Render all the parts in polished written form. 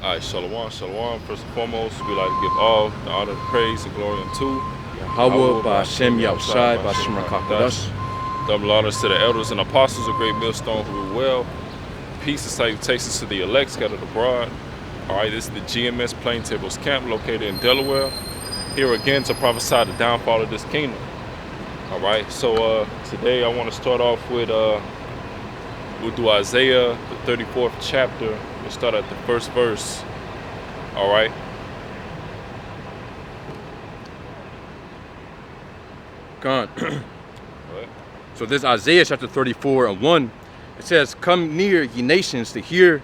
All right, shalom, shalom. First and foremost, we like to give all the honor, praise, and glory unto Yahweh, Ba'Shem, Yahushai, Ba'Shem HaKadosh. Double honors to the elders and apostles of Great Millstone who rule well. Peace and salutations to the elect scattered abroad. All right, this is the GMS Plaintables camp located in Delaware. Here again to prophesy the downfall of this kingdom. All right, so today I want to start off with, we'll do Isaiah, the 34th chapter. We'll start at the first verse. All right. God. So this Isaiah chapter 34 and 1, it says, "Come near, ye nations, to hear,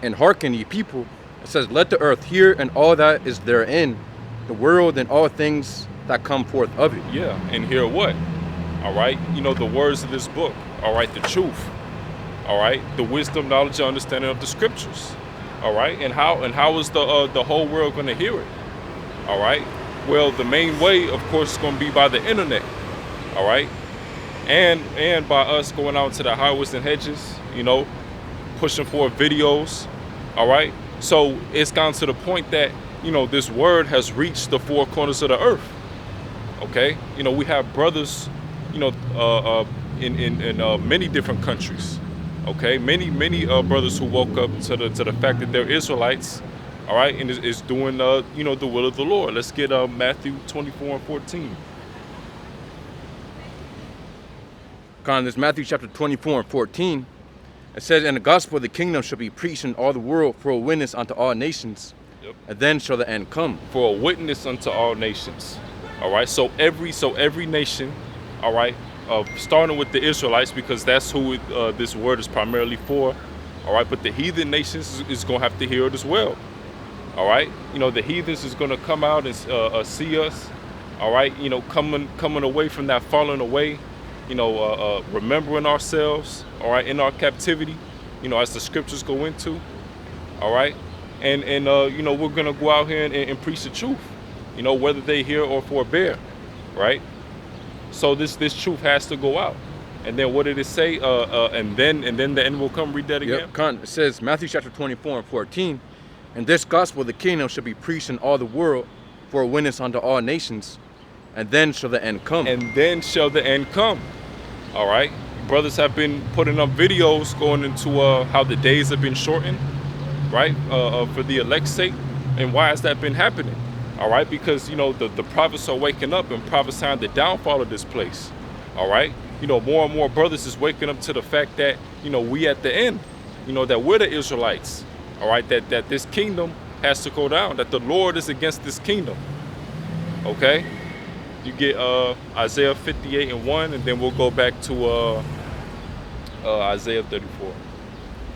and hearken, ye people." It says, "Let the earth hear, and all that is therein, the world and all things that come forth of it." Yeah, and hear what? All right, you know, the words of this book. All right, the truth. All right, the wisdom, knowledge, and understanding of the scriptures. All right, and how is the whole world going to hear it? All right, well, the main way, of course, is going to be by the internet. All right, and by us going out to the highways and hedges, you know, pushing forward videos. All right, so it's gone to the point that, you know, this word has reached the four corners of the earth. Okay, you know, we have brothers, you know, in many different countries. Okay, many brothers who woke up to the fact that they're Israelites, all right, and is doing you know, the will of the Lord. Let's get Matthew 24 and 14. God, this Matthew chapter 24 and 14, it says, "And the gospel of the kingdom shall be preached in all the world for a witness unto all nations, and then shall the end come." For a witness unto all nations. All right, so every nation, all right, starting with the Israelites, because that's who this word is primarily for. All right, but the heathen nations is going to have to hear it as well. All right, you know, the heathens is going to come out and see us. All right, you know, coming away from that falling away, you know, remembering ourselves. All right, in our captivity, you know, as the scriptures go into. All right, and you know, we're going to go out here and preach the truth. You know, whether they hear or forbear, right? So this truth has to go out. And then what did it say? And then the end will come. Read that again. Yep. It says, Matthew chapter 24 and 14, "And this gospel of the kingdom shall be preached in all the world for a witness unto all nations, and then shall the end come." And then shall the end come. All right. Brothers have been putting up videos going into how the days have been shortened, right? For the elect's sake. And why has that been happening? All right, because, you know, the prophets are waking up and prophesying the downfall of this place. All right, you know, more and more brothers is waking up to the fact that, you know, we at the end, you know, that we're the Israelites. All right, that this kingdom has to go down, that the Lord is against this kingdom. Okay, you get Isaiah 58 and 1, and then we'll go back to Isaiah 34.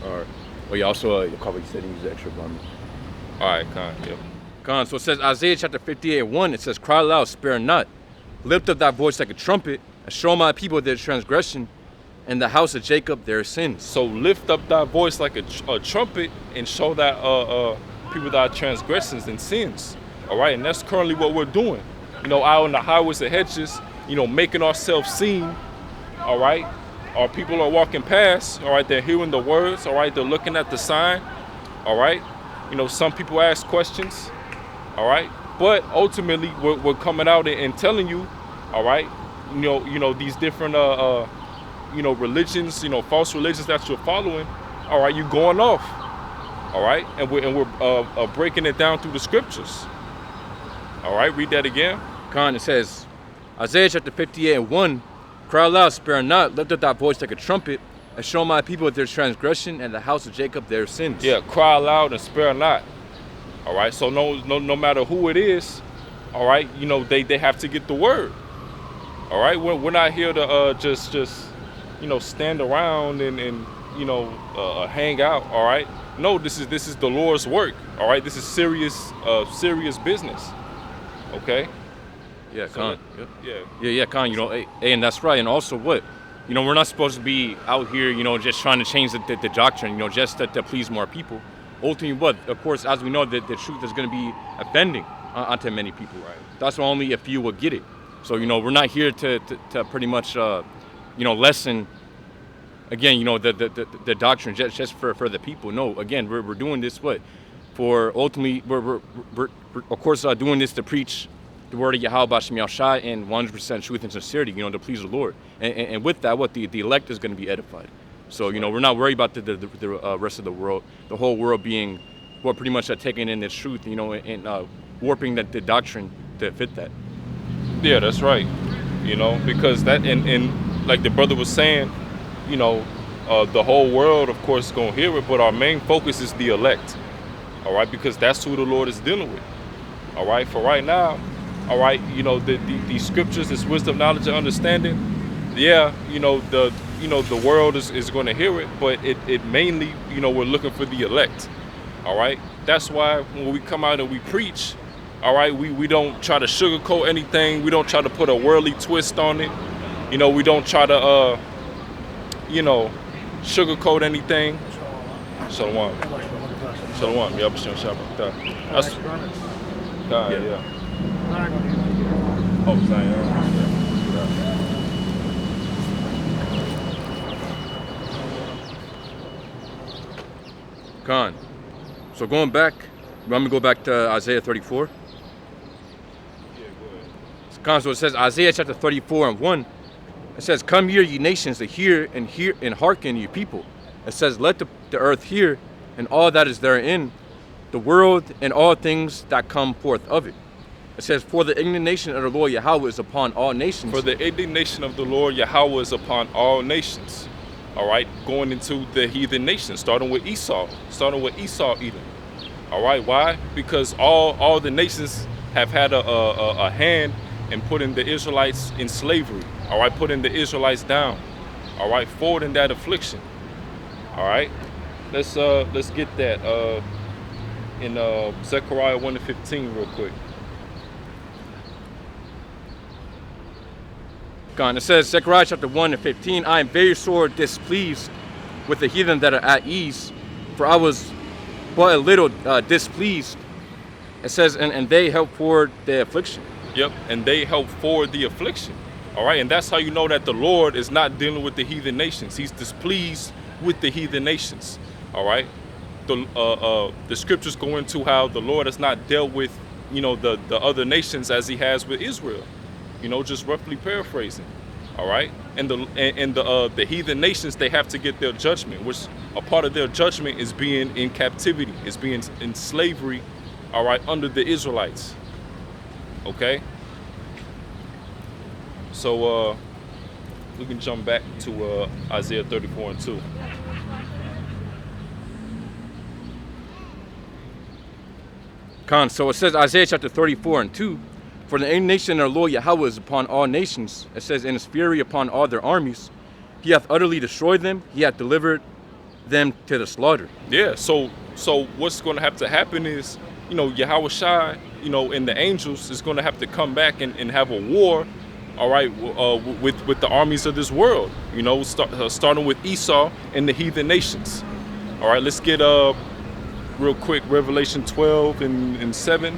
All right. Oh yeah, also your colleague said he was extra on me. All right, Khan. Yep. God, so it says Isaiah chapter 58 and 1, it says, "Cry loud, spare not. Lift up thy voice like a trumpet, and show my people their transgression, and the house of Jacob their sins." So lift up thy voice like a trumpet and show that people thy transgressions and sins. All right, and that's currently what we're doing. You know, out on the highways and hedges, you know, making ourselves seen. All right, our people are walking past. All right, they're hearing the words. All right, they're looking at the sign. All right, you know, some people ask questions. All right, but ultimately we're coming out and telling you, all right, you know these different you know, religions, you know, false religions that you're following. All right, you're going off. All right, and we're breaking it down through the scriptures. All right, read that again. God, it says Isaiah chapter 58 and 1, "Cry loud, spare not. Lift up thy voice like a trumpet, and show my people their transgression, and the house of Jacob their sins." Yeah, cry loud and spare not. All right, so no matter who it is, all right, you know, they have to get the word. All right, we're not here to just you know, stand around and you know, hang out. All right, no, this is the Lord's work. All right, this is serious business. Okay. Yeah, So Khan. yeah. Khan. You know, and that's right. And also, what, you know, we're not supposed to be out here, you know, just trying to change the doctrine, you know, just to please more people. Ultimately, what, of course, as we know, that the truth is going to be offending onto many people. Right. That's why only a few will get it. So, you know, we're not here to pretty much, you know, lessen, again, you know, the doctrine just for the people. No, again, we're doing this, what, For ultimately, we're of course doing this to preach the word of Yahweh B'Shem Yahushai in 100% truth and sincerity, to please the Lord. And with that, the elect is going to be edified. So, we're not worried about the rest of the world, the whole world being, pretty much taking in this truth, and warping the doctrine to fit that. Yeah, that's right. Because that, and like the brother was saying, the whole world, of course, is going to hear it, but our main focus is the elect. All right, because that's who the Lord is dealing with. All right, for right now, all right, the scriptures, this wisdom, knowledge, and understanding. Yeah, the world is going to hear it, but it mainly, we're looking for the elect. All right, that's why when we come out and we preach, all right, we don't try to sugarcoat anything. We don't try to put a worldly twist on it. We don't try to sugarcoat anything. Shalom. Shalom. Yeah, that's yeah. Oh, Khan. So going back, I'm gonna go back to Isaiah 34. Yeah, go ahead. Khan, so it says Isaiah chapter 34 and 1. It says, "Come here, ye nations, to hear and hearken, ye people." It says, "Let the earth hear, and all that is therein, the world and all things that come forth of it." It says, "For the indignation of the Lord Yahweh is upon all nations." For the indignation of the Lord Yahweh is upon all nations. All right, going into the heathen nations, starting with Esau Edom. All right, why? Because all the nations have had a hand in putting the Israelites in slavery. All right, putting the Israelites down. All right, forward in that affliction. All right, let's get that in Zechariah 1:15 real quick. It says, Zechariah chapter 1:15, "I am very sore displeased with the heathen that are at ease, for I was but a little displeased." It says, and they help forward the affliction. Yep, and they help forward the affliction. All right, and that's how you know that the Lord is not dealing with the heathen nations. He's displeased with the heathen nations. All right, the scriptures go into how the Lord has not dealt with, the other nations as He has with Israel. Just roughly paraphrasing. All right, and the heathen nations, they have to get their judgment, which a part of their judgment is being in captivity, is being in slavery. All right, under the Israelites. Okay. So we can jump back to Isaiah 34 and 2. So it says Isaiah chapter 34 and 2. "For the indignation of the Lord Yahweh is upon all nations." It says, "In His fury upon all their armies. He hath utterly destroyed them. He hath delivered them to the slaughter." Yeah. So what's going to have to happen is, Yahweh Shai, and the angels is going to have to come back and have a war. All right, with the armies of this world. Starting with Esau and the heathen nations. All right, let's get real quick Revelation 12 and 7.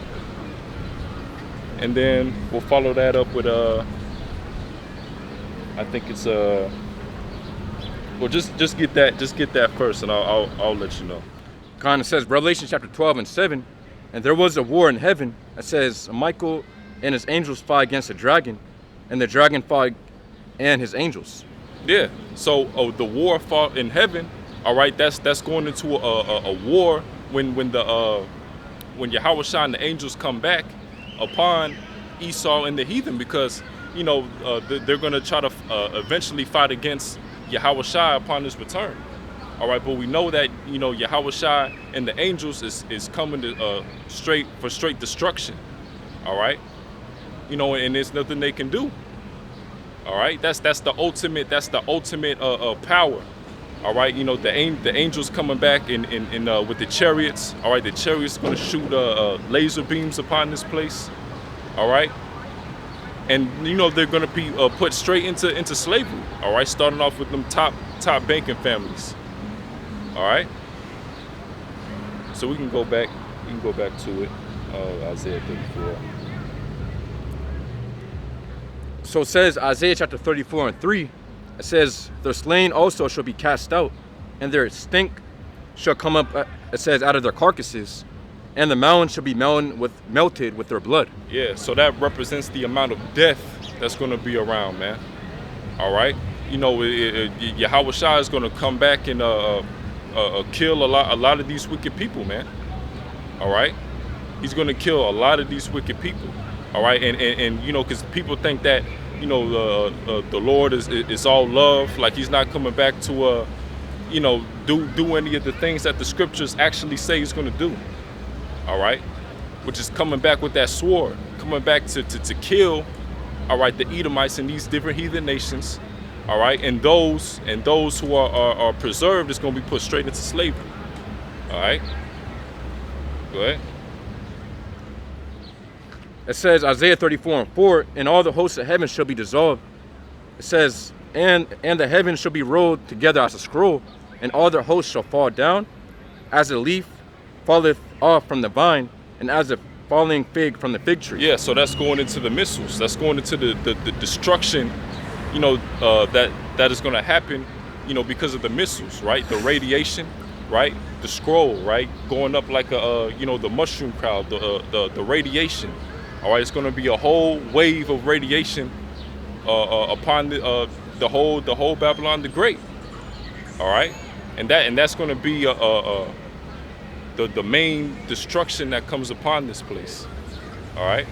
And then we'll follow that up with I think it's well, just get that first, and I'll let you know. It says Revelation chapter 12 and 7, "And there was a war in heaven." It says Michael and his angels fought against the dragon, and the dragon fought and his angels. Yeah. So the war fought in heaven. All right, that's going into a war when Yahweh Shai and the angels come back upon Esau and the heathen, because they're going to try to eventually fight against Yahweh Shai upon his return. All right, but we know that Yahweh Shai and the angels is coming to straight destruction. All right, and there's nothing they can do. All right, that's the ultimate power. All right, the angels coming back in with the chariots. All right, the chariots going to shoot laser beams upon this place. All right, and they're going to be put straight into slavery. All right, starting off with them top banking families. All right, so we can go back to it. Isaiah 34. So it says Isaiah chapter 34 and 3. It says, "Their slain also shall be cast out, and their stink shall come up," it says, "out of their carcasses, and the mountain shall be melted with their blood. Yeah, so that represents the amount of death that's going to be around, man. All right, you know, Yahweh Shai is going to come back and kill a lot of these wicked people, man. All right, he's going to kill a lot of these wicked people. All right, and you know, because people think that, you know, the Lord is all love, like he's not coming back to you know, do any of the things that the scriptures actually say he's going to do. All right, which is coming back with that sword, coming back to kill, all right, the Edomites and these different heathen nations, all right, and those who are preserved is going to be put straight into slavery. All right, go ahead. It says, Isaiah 34:4, and all the hosts of heaven shall be dissolved. It says, and the heavens shall be rolled together as a scroll, and all their hosts shall fall down, as a leaf falleth off from the vine, and as a falling fig from the fig tree. Yeah, so that's going into the missiles. That's going into the destruction, you know, that is going to happen, you know, because of the missiles, right? The radiation, right? The scroll, right? Going up like you know, the mushroom cloud, the radiation. All right, it's going to be a whole wave of radiation upon the whole Babylon the Great. All right, and that's going to be the main destruction that comes upon this place. All right,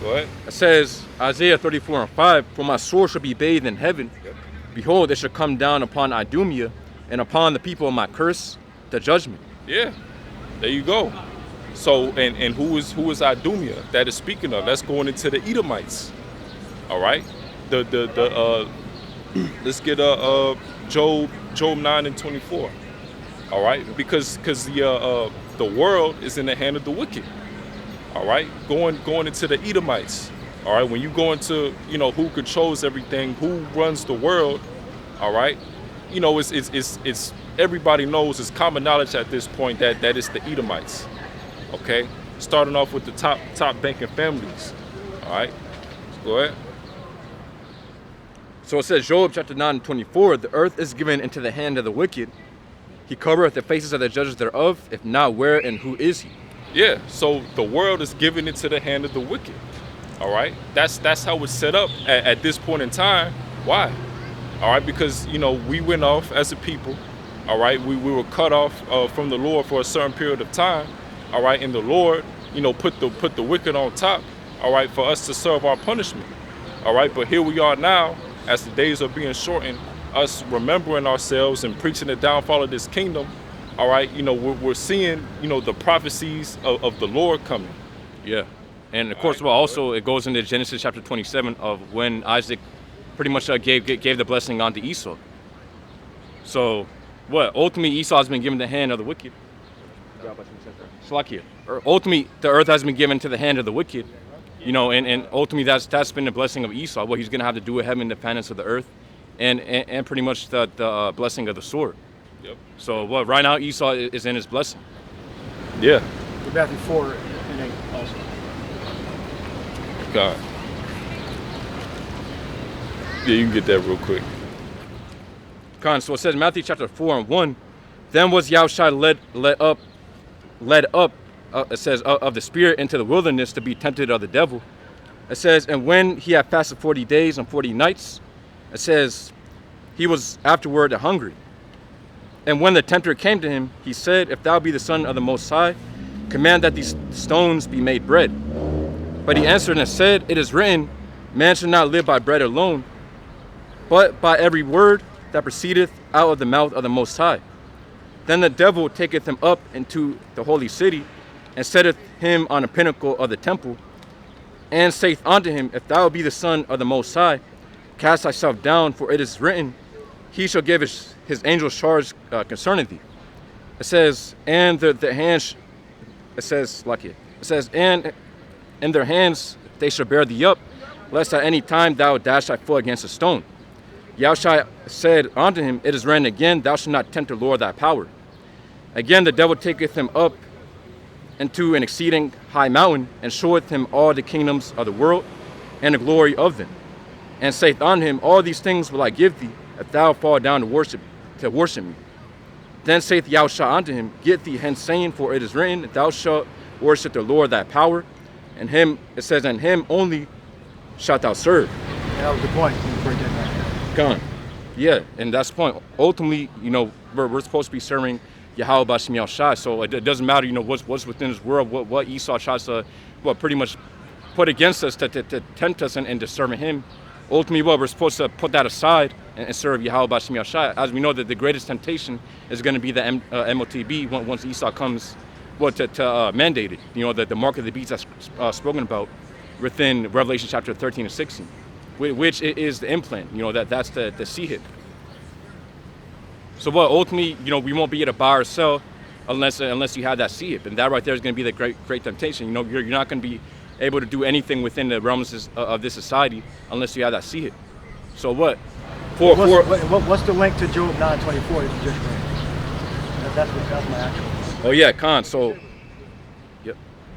go ahead. It says, Isaiah 34:5, for my sword shall be bathed in heaven. Yep. Behold, it shall come down upon Idumea and upon the people of my curse, the judgment. Yeah, there you go. So, and who is Idumea that is speaking of? That's going into the Edomites. All right, let's get Job 9:24. All right, because the world is in the hand of the wicked. All right, going into the Edomites. All right, when you go into, you know, who controls everything, who runs the world. All right, you know, it's everybody knows, it's common knowledge at this point that it's the Edomites. Okay, starting off with the top banking families. All right, go ahead. So it says, Job chapter 9:24, the earth is given into the hand of the wicked. He covereth the faces of the judges thereof. If not, where and who is he? Yeah, so the world is given into the hand of the wicked. All right, that's how it's set up at this point in time. Why? All right, because, you know, we went off as a people. All right, we were cut off from the Lord for a certain period of time. All right, and the Lord, you know, put the wicked on top. All right, for us to serve our punishment. All right, but here we are now, as the days are being shortened, us remembering ourselves and preaching the downfall of this kingdom. All right, you know, we're seeing, you know, the prophecies of the Lord coming. Yeah, and of course, well, also it goes into Genesis chapter 27 of when Isaac pretty much gave the blessing onto Esau. So, what? Ultimately, Esau has been given the hand of the wicked. Ultimately, the earth has been given to the hand of the wicked. You know, and ultimately that's been the blessing of Esau. What he's going to have to do with heaven, the finance of the earth, and pretty much the blessing of the sword. Yep. So what? Right now Esau is in his blessing. Yeah. Matthew 4:8 also. God. Yeah, you can get that real quick. So it says in Matthew chapter 4:1, then was Yahushua led up. It says, of the spirit into the wilderness to be tempted of the devil. It says, and when he had fasted 40 days and 40 nights, it says, he was afterward hungry. And when the tempter came to him, he said, if thou be the Son of the Most High, command that these stones be made bread. But he answered and said, it is written, man shall not live by bread alone, but by every word that proceedeth out of the mouth of the Most High. Then the devil taketh him up into the holy city, and setteth him on a pinnacle of the temple, and saith unto him, if thou be the Son of the Most High, cast thyself down, for it is written, he shall give his angels charge concerning thee. It says, and the hands, it says, and in their hands they shall bear thee up, lest at any time thou dash thy foot against a stone. Yahushua said unto him, it is written again, thou shalt not tempt the Lord thy power. Again the devil taketh him up into an exceeding high mountain, and showeth him all the kingdoms of the world, and the glory of them, and saith unto him, all these things will I give thee, if thou fall down to worship me. Then saith Yahushua unto him, Get thee hence, saying, for it is written, Thou shalt worship the Lord thy power, and him, it says, and him only shalt thou serve. Yeah, that was the point. You break that down. Gone. Yeah, and that's the point. Ultimately, we're supposed to be serving Yahweh B'Shem Yahushua, so it doesn't matter, what's within this world, what Esau tries to, pretty much put against us to tempt us into serving him. Ultimately, we're supposed to put that aside and serve Yahweh B'Shem Yahushua, as we know that the greatest temptation is going to be the MOTB once Esau comes, to mandate it. The mark of the beast that's spoken about within Revelation chapter 13 and 16. Which is the implant, that's the C-hip. So ultimately, we won't be able to buy or sell unless you have that C-hip, and that right there is going to be the great temptation. You're not going to be able to do anything within the realms of this society unless you have that C-hip. So what? What's the link to Job 9:24 that you just read? That's my actual. Oh yeah, Khan. So,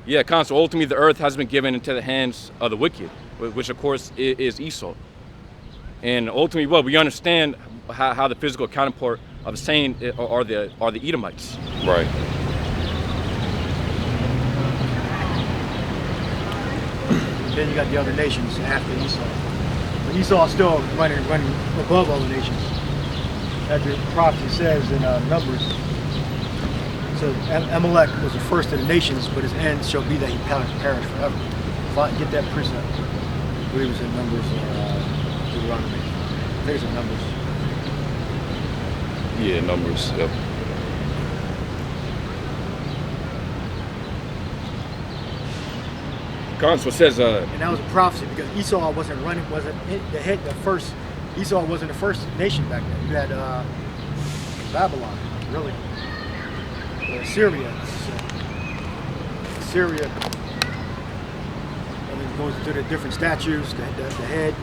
yeah, Khan. So ultimately, the earth has been given into the hands of the wicked, which of course is Esau. And ultimately, we understand how the physical counterpart of saying are the Edomites. Right. Then you got the other nations after Esau. But Esau is still running above all the nations. As the prophecy says in Numbers, so Amalek was the first of the nations, but his end shall be that he perish forever. If I get that precept, I believe it was in Numbers or Deuteronomy. I think it's in Numbers. Yeah, Numbers. Yep. So it says, and that was a prophecy because Esau wasn't Esau wasn't the first nation back then. You had Babylon, really. Syria. Syria. And it goes into the different statues, the head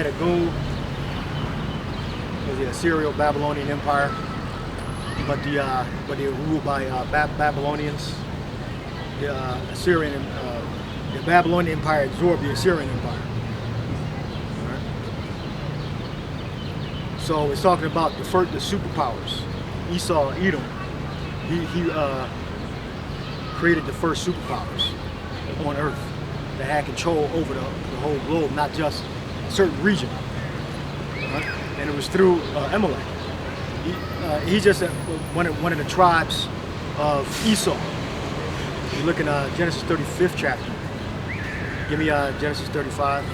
of gold. Was the Assyrio-Babylonian Empire. But they were ruled by Babylonians. The Babylonian Empire absorbed the Assyrian Empire. All right. So it's talking about the superpowers. Esau, Edom. He created the first superpowers on Earth that had control over the whole globe, not just a certain region. Right? And it was through Amalek. He's just one of the tribes of Esau. You look in Genesis 35th chapter. Give me Genesis 35.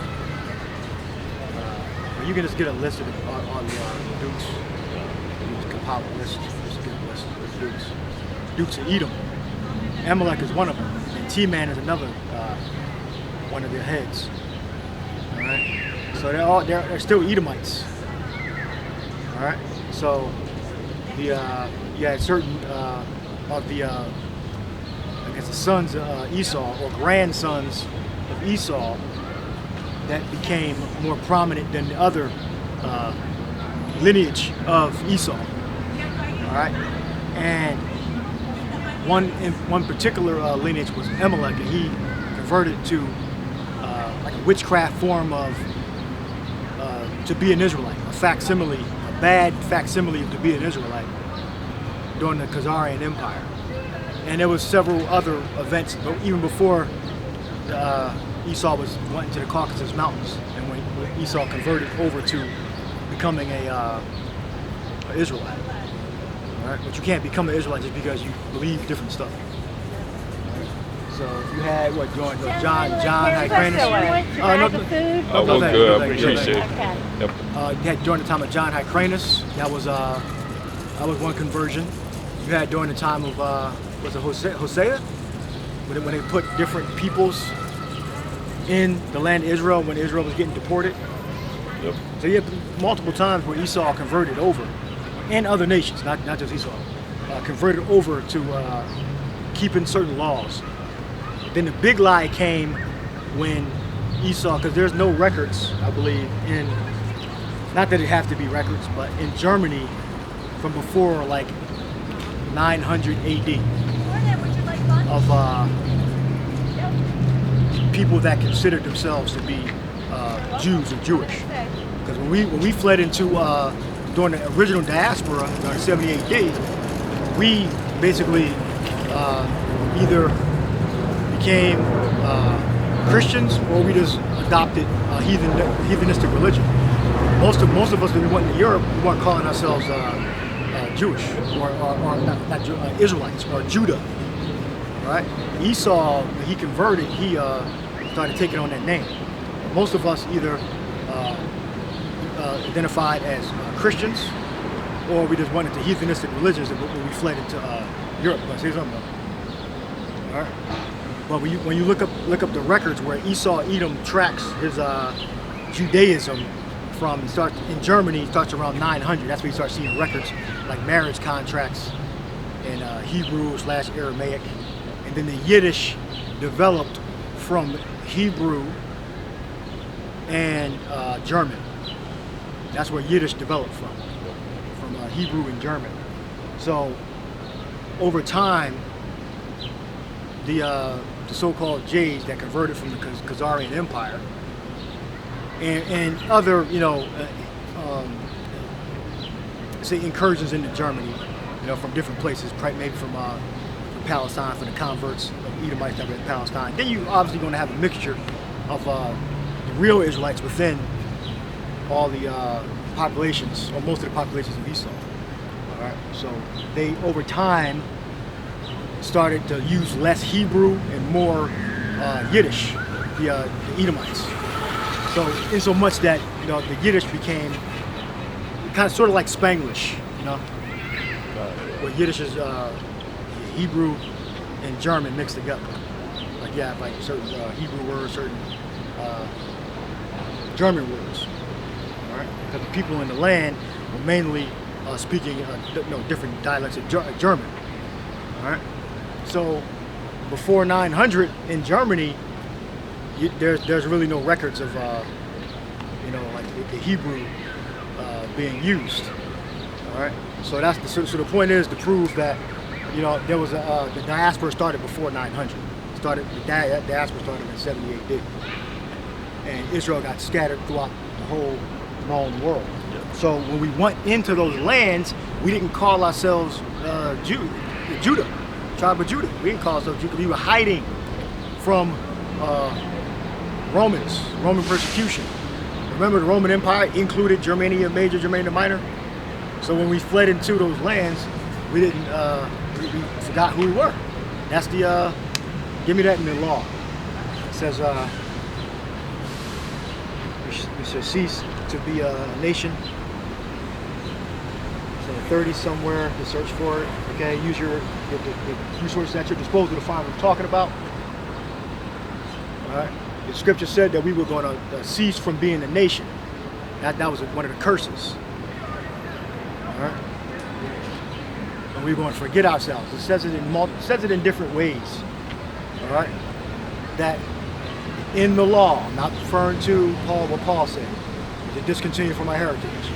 You can just get a list of all the dukes. You just compile a list. Just get a list of the dukes. Dukes of Edom. Amalek is one of them, and T-Man is another one of their heads. All right. So they're still Edomites. All right. So you had certain of the the sons of Esau or grandsons of Esau that became more prominent than the other lineage of Esau. All right, and one particular lineage was Amalek, and he converted to like a witchcraft form of to be an Israelite, a bad facsimile to be an Israelite during the Khazarian Empire. And there was several other events, but even before Esau went into the Caucasus Mountains, and when Esau converted over to becoming a Israelite. All right, but you can't become an Israelite just because you believe different stuff. So you had John Hyrcanus. No, good. I appreciate it. Okay. Yep. You had during the time of John Hyrcanus. That was one conversion. You had during the time of was it Hosea? When they put different peoples in the land of Israel when Israel was getting deported. Yep. So you have multiple times where Esau converted over, and other nations, not just Esau, converted over to keeping certain laws. Then the big lie came when Esau, because there's no records, I believe, not that it have to be records, but in Germany from before like 900 AD of people that considered themselves to be Jews or Jewish. Because when we fled into during the original diaspora during 70 AD, we basically either became Christians or we just adopted heathenistic religion. Most of us, when we went to Europe, we weren't calling ourselves Jewish or not Israelites or Judah. Right? Esau, when he converted, he started taking on that name. Most of us either identified as Christians, or we just went into heathenistic religions when we fled into Europe. Can I say something? All right. But when you look up the records where Esau Edom tracks his Judaism from, he starts in Germany. He starts around 900. That's when you start seeing records like marriage contracts in Hebrew/Aramaic, and then the Yiddish developed from Hebrew and German. That's where Yiddish developed from Hebrew and German. So over time, the so-called Jays that converted from the Khazarian Empire and other, say incursions into Germany, from different places, maybe from Palestine, from the converts of Edomites that were in Palestine. Then you obviously going to have a mixture of the real Israelites within all the populations, or most of the populations of Esau. All right, so they over time started to use less Hebrew and more Yiddish, the Edomites. So in so much that the Yiddish became kind of sort of like Spanglish, where Yiddish is Hebrew and German mixed together. Like you have like certain Hebrew words, certain German words. All right, because the people in the land were mainly speaking different dialects of German. All right, so before 900 in Germany, there's really no records of like the Hebrew being used. All right, so that's so the point is to prove that there was the diaspora started before 900. The diaspora started in 70 AD, and Israel got scattered throughout the whole known world. So when we went into those lands, we didn't call ourselves Judah, tribe of Judah. We didn't call ourselves Judah. We were hiding from Roman persecution. Remember, the Roman Empire included Germania Major, Germania Minor. So when we fled into those lands, we didn't, we forgot who we were. That's the, give me that in the law. It says, we should cease to be a nation. So 30 somewhere to search for it. Okay, use the resources at your disposal to find what I'm talking about. All right. The scripture said that we were going to cease from being a nation. That was one of the curses. All right. And we were going to forget ourselves. It says it in different ways. All right. That in the law, I'm not referring to what Paul said, to discontinue from my heritage.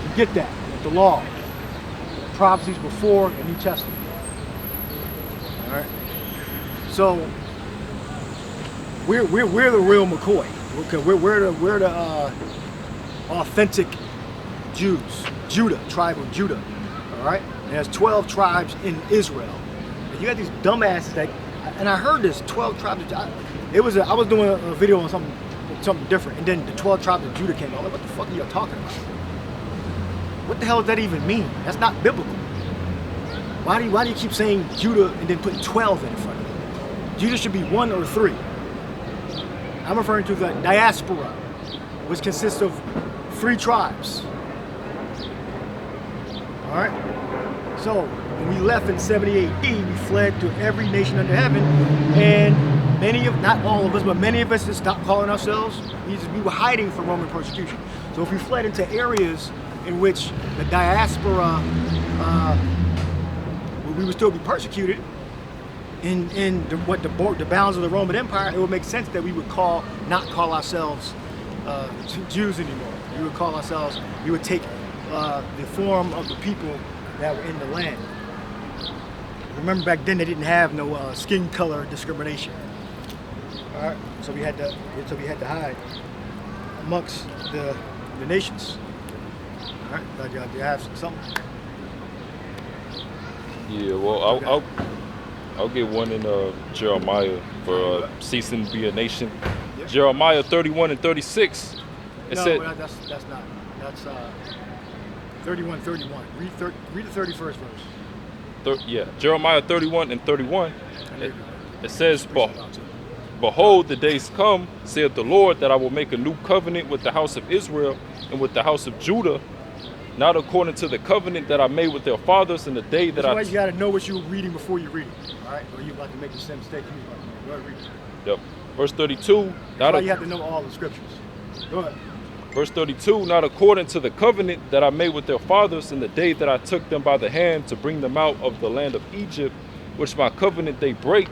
You get that with the law, the prophecies before the New Testament. All right. So we're the real McCoy. Okay, we're the authentic Jews, Judah, tribe of Judah. All right, and there's 12 tribes in Israel. And you got these dumbasses that, and I heard this 12 tribes. I was doing a video on something different, and then the 12 tribes of Judah came out. I'm like, what the fuck are you talking about? What the hell does that even mean? That's not biblical. Why do you keep saying Judah and then putting 12 in front of it? Judah should be 1 or 3. I'm referring to the diaspora, which consists of 3 tribes. All right. So when we left in 70 AD, we fled to every nation under heaven, and not all of us, but many of us just stopped calling ourselves. We were hiding from Roman persecution. So if we fled into areas in which the diaspora, we would still be persecuted, in the bounds of the Roman Empire, it would make sense that we would not call ourselves Jews anymore. We would take the form of the people that were in the land. Remember, back then they didn't have no skin color discrimination. All right, so we had to hide amongst the nations. All right, glad you have something. Yeah, well, I'll get one in Jeremiah for ceasing to be a nation. Yeah. Jeremiah 31 and 36. It No, said, but that's not. That's 31:31. Read the 31st verse. Jeremiah 31 and 31. I It, knew it says, you were about to. Behold, the days come, saith the Lord, that I will make a new covenant with the house of Israel and with the house of Judah, not according to the covenant that I made with their fathers in the day that That's why you got to know what you're reading before you read it. All right? Or you're about to make the same mistake you about to make. Go ahead, read it. Yep. Verse 32. That's why you have to know all the scriptures. Go ahead. Verse 32, not according to the covenant that I made with their fathers in the day that I took them by the hand to bring them out of the land of Egypt, which my covenant they break,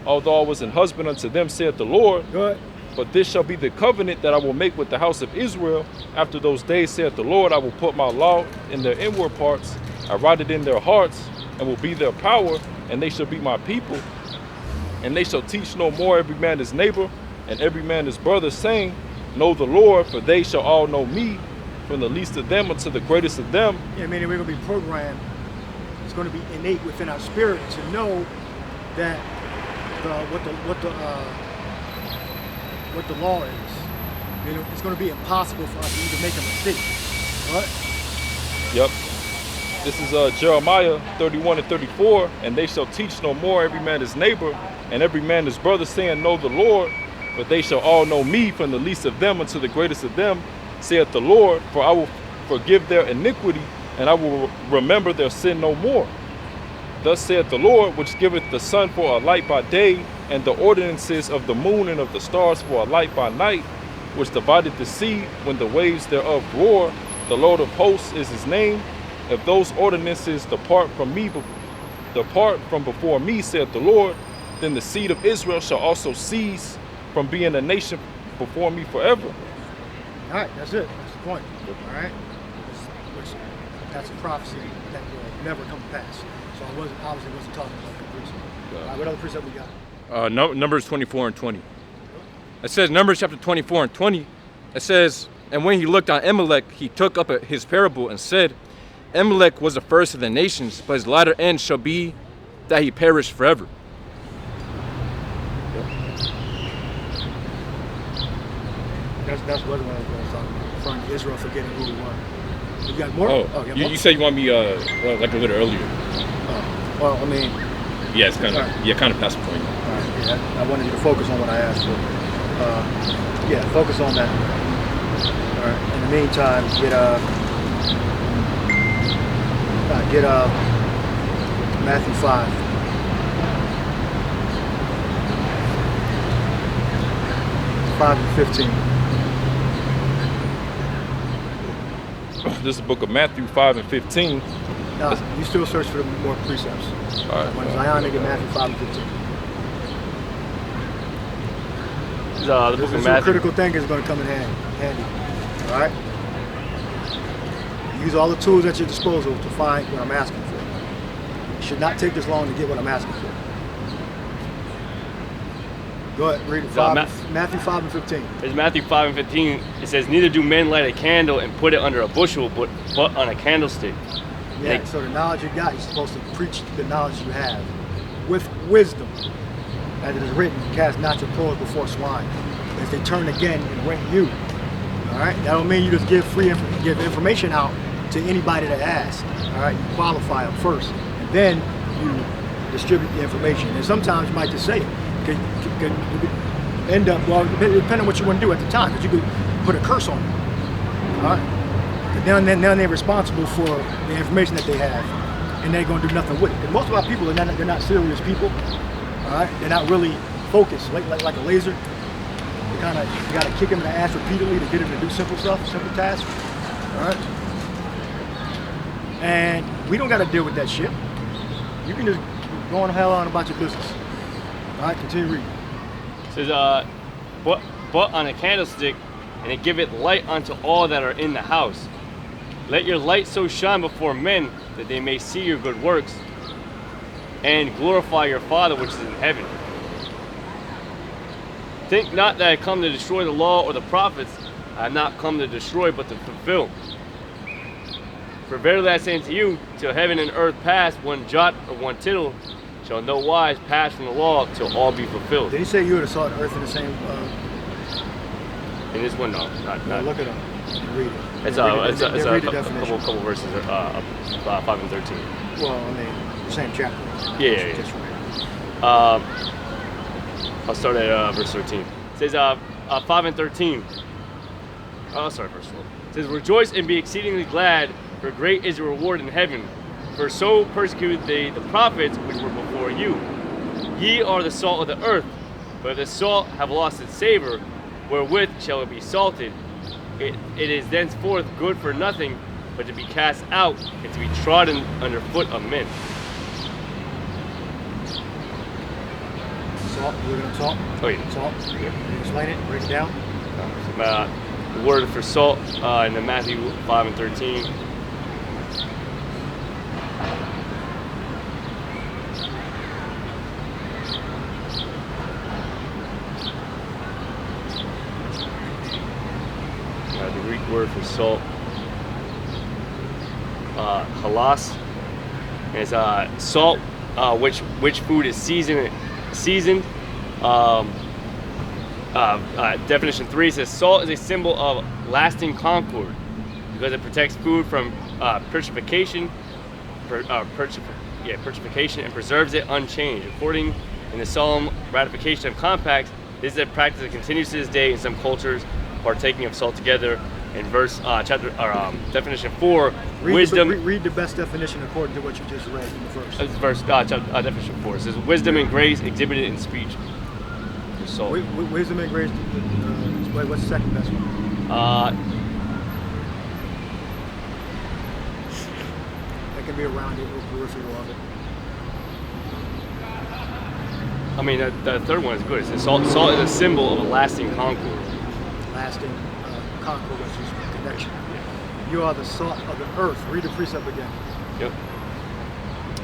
although I was an husband unto them, saith the Lord. Go ahead. But this shall be the covenant that I will make with the house of Israel. After those days, saith the Lord, I will put my law in their inward parts, I write it in their hearts, and will be their power, and they shall be my people. And they shall teach no more every man his neighbor, and every man his brother, saying, Know the Lord, for they shall all know me, from the least of them unto the greatest of them. Yeah, meaning we're going to be programmed. It's going to be innate within our spirit to know that what the law is. You know, it's going to be impossible for us to even make a mistake. Right? Yep. This is Jeremiah 31 and 34. And they shall teach no more every man his neighbor, and every man his brother, saying, Know the Lord, but they shall all know me, from the least of them unto the greatest of them, saith the Lord, for I will forgive their iniquity, and I will remember their sin no more. Thus saith the Lord, which giveth the sun for a light by day, and the ordinances of the moon and of the stars for a light by night, which divideth the sea when the waves thereof roar. The Lord of hosts is his name. If those ordinances depart from before me, saith the Lord, then the seed of Israel shall also cease from being a nation before me forever. All right, that's it. That's the point. All right? That's a prophecy that will never come to pass. So I obviously wasn't talking about the precept. All right, what other precept we got? Numbers 24 and 20. It says, Numbers chapter 24 and 20, it says, And when he looked on Amalek, he took up his parable and said, Amalek was the first of the nations, but his latter end shall be that he perish forever. That's what I was talking about. From Israel forgetting who we were. You got more? You said you want me like a little earlier. Well, I mean. Yeah, it's kind of past the point. All right, yeah, I wanted you to focus on what I asked for. Yeah, focus on that. All right. In the meantime, get Matthew 5. And 15. This is the book of Matthew 5 and 15. Now, you still search for more precepts. All right. When Zion, they get Matthew 5 and 15. The book of Matthew. Critical thinking is going to come in handy. All right? Use all the tools at your disposal to find what I'm asking for. It should not take this long to get what I'm asking for. Go ahead, read it. Matthew 5 and 15. It's Matthew 5 and 15. It says, Neither do men light a candle and put it under a bushel, but on a candlestick. Yeah, so the knowledge you got, you're supposed to preach the knowledge you have with wisdom. As it is written, cast not your pearls before swine, as they turn again and rent you. All right? That don't mean you just give give information out to anybody that asks. All right? You qualify them first, and then you distribute the information. And sometimes you might just say it. You could end up, well, depending on what you want to do at the time, because you could put a curse on them. All right? But now they're responsible for the information that they have, and they're going to do nothing with it. And most of our people, they're not serious people. All right? They're not really focused, like a laser. You got to kick them in the ass repeatedly to get them to do simple stuff, simple tasks. All right? And we don't got to deal with that shit. You can just go on the hell on about your business. All right, continue reading. It says, but on a candlestick, and it giveth light unto all that are in the house. Let your light so shine before men, that they may see your good works, and glorify your Father which is in heaven. Think not that I come to destroy the law or the prophets. I have not come to destroy, but to fulfill. For verily I say unto you, till heaven and earth pass, one jot or one tittle shall no wise pass from the law till all be fulfilled. Did he say you would have saw the earth in the same? In this one, no, not. Look it up. Read it. It's Read the a definition. couple verses, 5 and 13. Well, I mean, the same chapter. Yeah. Just right. I'll start at verse 13. It says 5 and 13. Oh, sorry, verse 12. It says, rejoice and be exceedingly glad, for great is the reward in heaven. For so persecuted they the prophets which were before you. Ye are the salt of the earth, but if the salt have lost its savor, wherewith shall it be salted? It is thenceforth good for nothing, but to be cast out and to be trodden under foot of men. Salt. You're looking at salt. Oh yeah. Salt. Yeah. Explain it. Break it down. The word for salt in the Matthew 5 and 13. The Greek word for salt, halas, is salt, which food is seasoned. Definition 3 says salt is a symbol of lasting concord because it protects food from putrefaction and preserves it unchanged. According in the solemn ratification of compacts, this is a practice that continues to this day in some cultures, partaking of salt together. In definition 4, wisdom. Read the best definition according to what you just read in the verse. Definition 4. It says wisdom and grace exhibited in speech. So Wisdom and grace. What's the second best one? That can be around it or peripheral of it. I mean, the third one is good. It says salt is a symbol of a lasting concord. Lasting concord, which is connection. You are the salt of the earth. Read the precept again. Yep.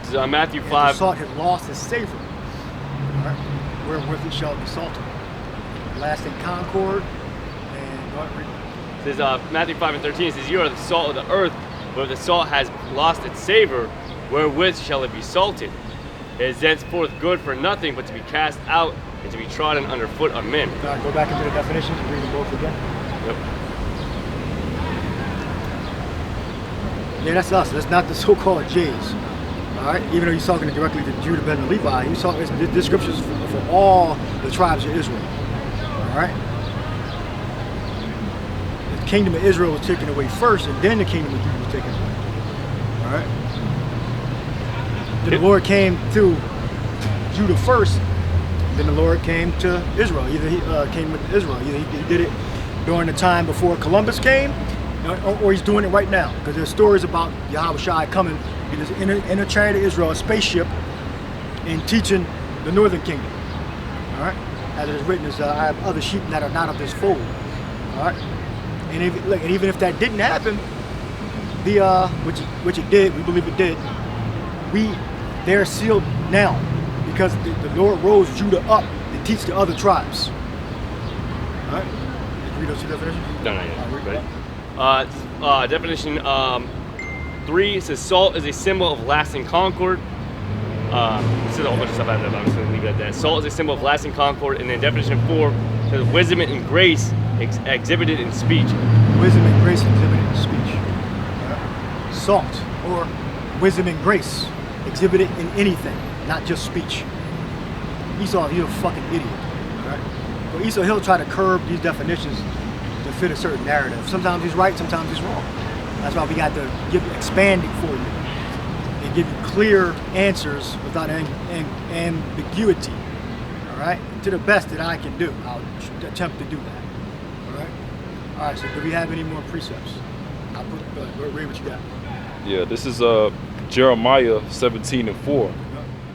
This is Matthew And 5. the salt had lost its savor. All right. Wherewith it shall be salted. Lasting concord. And go ahead, read it. It says Matthew 5 and 13. It says, you are the salt of the earth, but if the salt has lost its savor, wherewith shall it be salted? It is thenceforth good for nothing but to be cast out and to be trodden under foot of men. Go back into the definitions and read them both again. Yep. Yeah, that's us. That's not the so-called Jays. All right. Even though he's talking directly to Judah, Ben, and Levi, he's talking. This scripture is for all the tribes of Israel. All right. The kingdom of Israel was taken away first, and then the kingdom of Judah was taken away. All right. Then the Lord came to Judah first. Then the Lord came to Israel. Either he came with Israel. Either he did it during the time before Columbus came, or he's doing it right now. Because there's stories about Yahweh Shai coming in a chariot of Israel, a spaceship, and teaching the northern kingdom. All right, as it is written, I have other sheep that are not of this fold. All right, and even if that didn't happen, which it did, we believe it did. They're sealed now because the Lord rose Judah up to teach the other tribes. All right, did you read those two definitions? No, not yet. Ready? Definition 3 says salt is a symbol of lasting concord. This is a whole bunch of stuff out there, but I'm just going to leave it at that. Salt is a symbol of lasting concord. And then definition 4 says wisdom and grace exhibited in speech. Wisdom and grace exhibited in speech. Right. Salt or wisdom and grace exhibited in anything, not just speech. Esau, he's a fucking idiot. Right? But Esau, he'll try to curb these definitions to fit a certain narrative. Sometimes he's right, sometimes he's wrong. That's why we got to expand it for you and give you clear answers without ambiguity. All right, to the best that I can do, I'll attempt to do that. All right. All right. So, do we have any more precepts? I'll read what you got. Yeah, this is Jeremiah 17:4.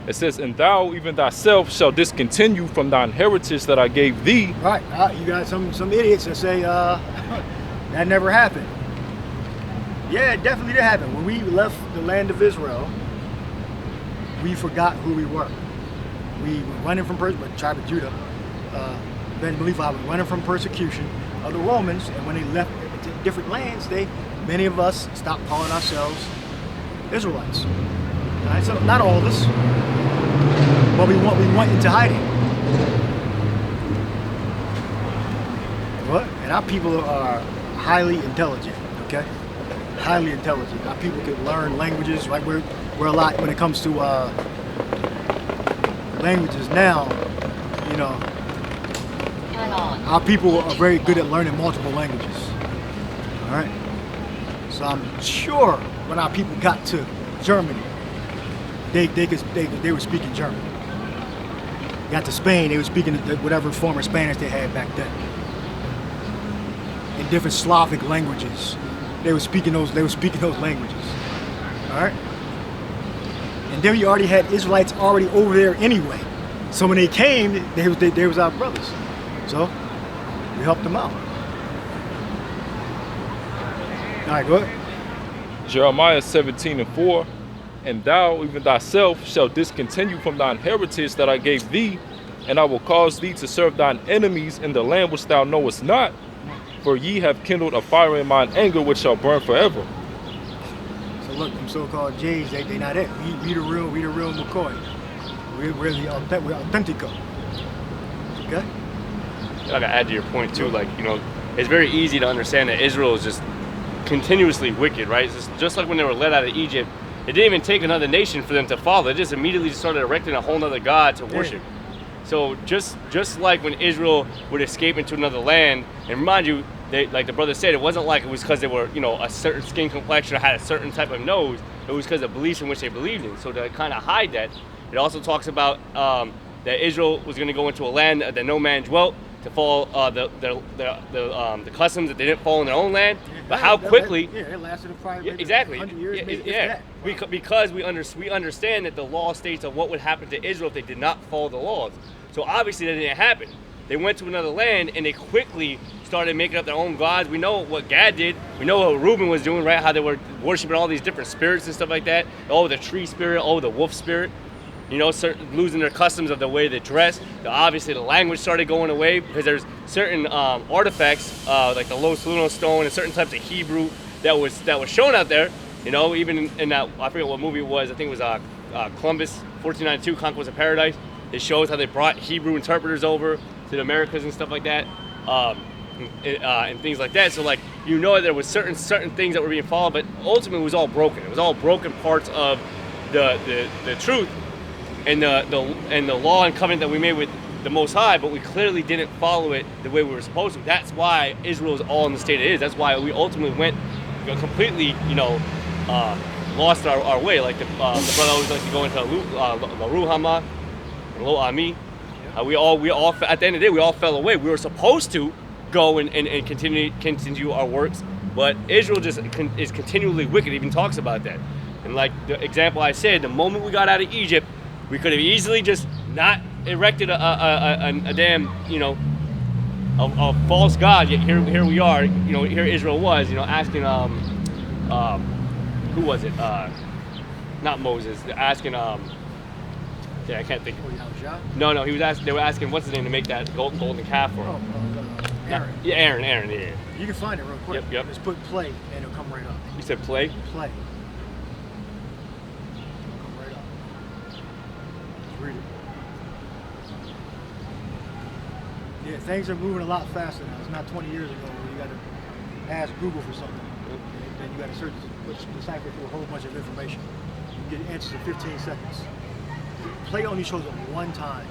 It says, "And thou even thyself shall discontinue from thine heritage that I gave thee." Right. You got some idiots that say that never happened. Yeah, it definitely did happen. When we left the land of Israel, we forgot who we were. We were running from the tribe of Judah. Ben Levi was running from persecution of the Romans, and when they left to different lands, they many of us stopped calling ourselves Israelites. All right, so not all of us, but we went into hiding. What? And our people are highly intelligent. Okay, highly intelligent. Our people can learn languages. Right, we're a lot when it comes to languages now. You know, our people are very good at learning multiple languages. All right. So I'm sure when our people got to Germany, they were speaking German. Got to Spain, they were speaking whatever form of Spanish they had back then. In different Slavic languages, they were speaking those languages. All right. And then we already had Israelites already over there anyway. So when they came, they was our brothers. So we helped them out. All right, go ahead. Jeremiah 17:4, and thou even thyself shalt discontinue from thine heritage that I gave thee, and I will cause thee to serve thine enemies in the land which thou knowest not, for ye have kindled a fire in mine anger which shall burn forever. So look, them so-called J's, they not it. We the real McCoy. We're authentico. Okay? I gotta add to your point too, like, you know, it's very easy to understand that Israel is just continuously wicked, right? It's just like when they were led out of Egypt, it didn't even take another nation for them to follow. They just immediately started erecting a whole other god to worship. So just like when Israel would escape into another land, and remind you, they, like the brother said, it wasn't like it was because they were, you know, a certain skin complexion or had a certain type of nose. It was because of beliefs in which they believed in. So to kind of hide that, it also talks about that Israel was going to go into a land that no man dwelt, to follow the customs that they didn't follow in their own land. But how quickly? It lasted probably exactly. 100 years. Because we understand that the law states of what would happen to Israel if they did not follow the laws. So obviously that didn't happen. They went to another land and they quickly started making up their own gods. We know what Gad did. We know what Reuben was doing, right? How they were worshiping all these different spirits and stuff like that. Oh, the tree spirit. Oh, the wolf spirit. You know, losing their customs of the way they dress. Obviously, the language started going away because there's certain artifacts, like the Lo Sluno stone and certain types of Hebrew that was shown out there. You know, even in that, I forget what movie it was. I think it was Columbus, 1492, Conquest of Paradise. It shows how they brought Hebrew interpreters over to the Americas and stuff like that, and things like that. So, like, you know, there was certain things that were being followed, but ultimately it was all broken. It was all broken parts of the truth. And the law and covenant that we made with the Most High, but we clearly didn't follow it the way we were supposed to. That's why Israel is all in the state it is. That's why we ultimately went completely, you know, lost our way. Like the brother always likes to go into La Ruhama and Lo Ami. We all at the end of the day we all fell away. We were supposed to go and continue our works, but Israel just is continually wicked. It even talks about that. And like the example I said, the moment we got out of Egypt, we could have easily just not erected a damn, you know, a false god. Yet here we are, you know, here Israel was, you know, asking who was it? Not Moses. Asking I can't think. No, he was asking. They were asking what's his name to make that golden calf for him. Aaron. Yeah, Aaron. Yeah. You can find it real quick. Yep. Just put play and it'll come right up. You said play? Play. Read it. Yeah, things are moving a lot faster now. It's not 20 years ago where you got to ask Google for something. And then you got to search, decipher through a whole bunch of information. You get answers in 15 seconds. Play only shows up one time.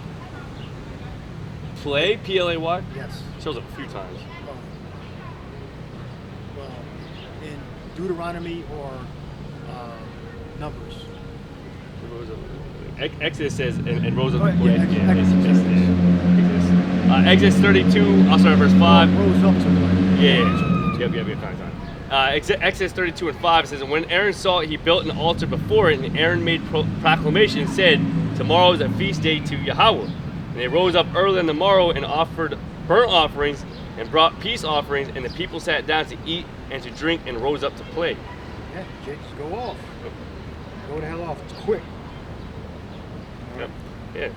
Play? P-L-A-Y? Yes. Shows up a few times. Well, in Deuteronomy or Numbers. Exodus says, and rose up. Exodus 32, I'll start at verse 5. Rose up to play. Yeah. Exodus 32 and 5 says, and when Aaron saw it, he built an altar before it, and Aaron made proclamation and said, tomorrow is a feast day to Yahweh. And they rose up early in the morrow and offered burnt offerings and brought peace offerings, and the people sat down to eat and to drink and rose up to play. Yeah, Jake, just go off. Go the hell off. It's quick. Yep. Yeah,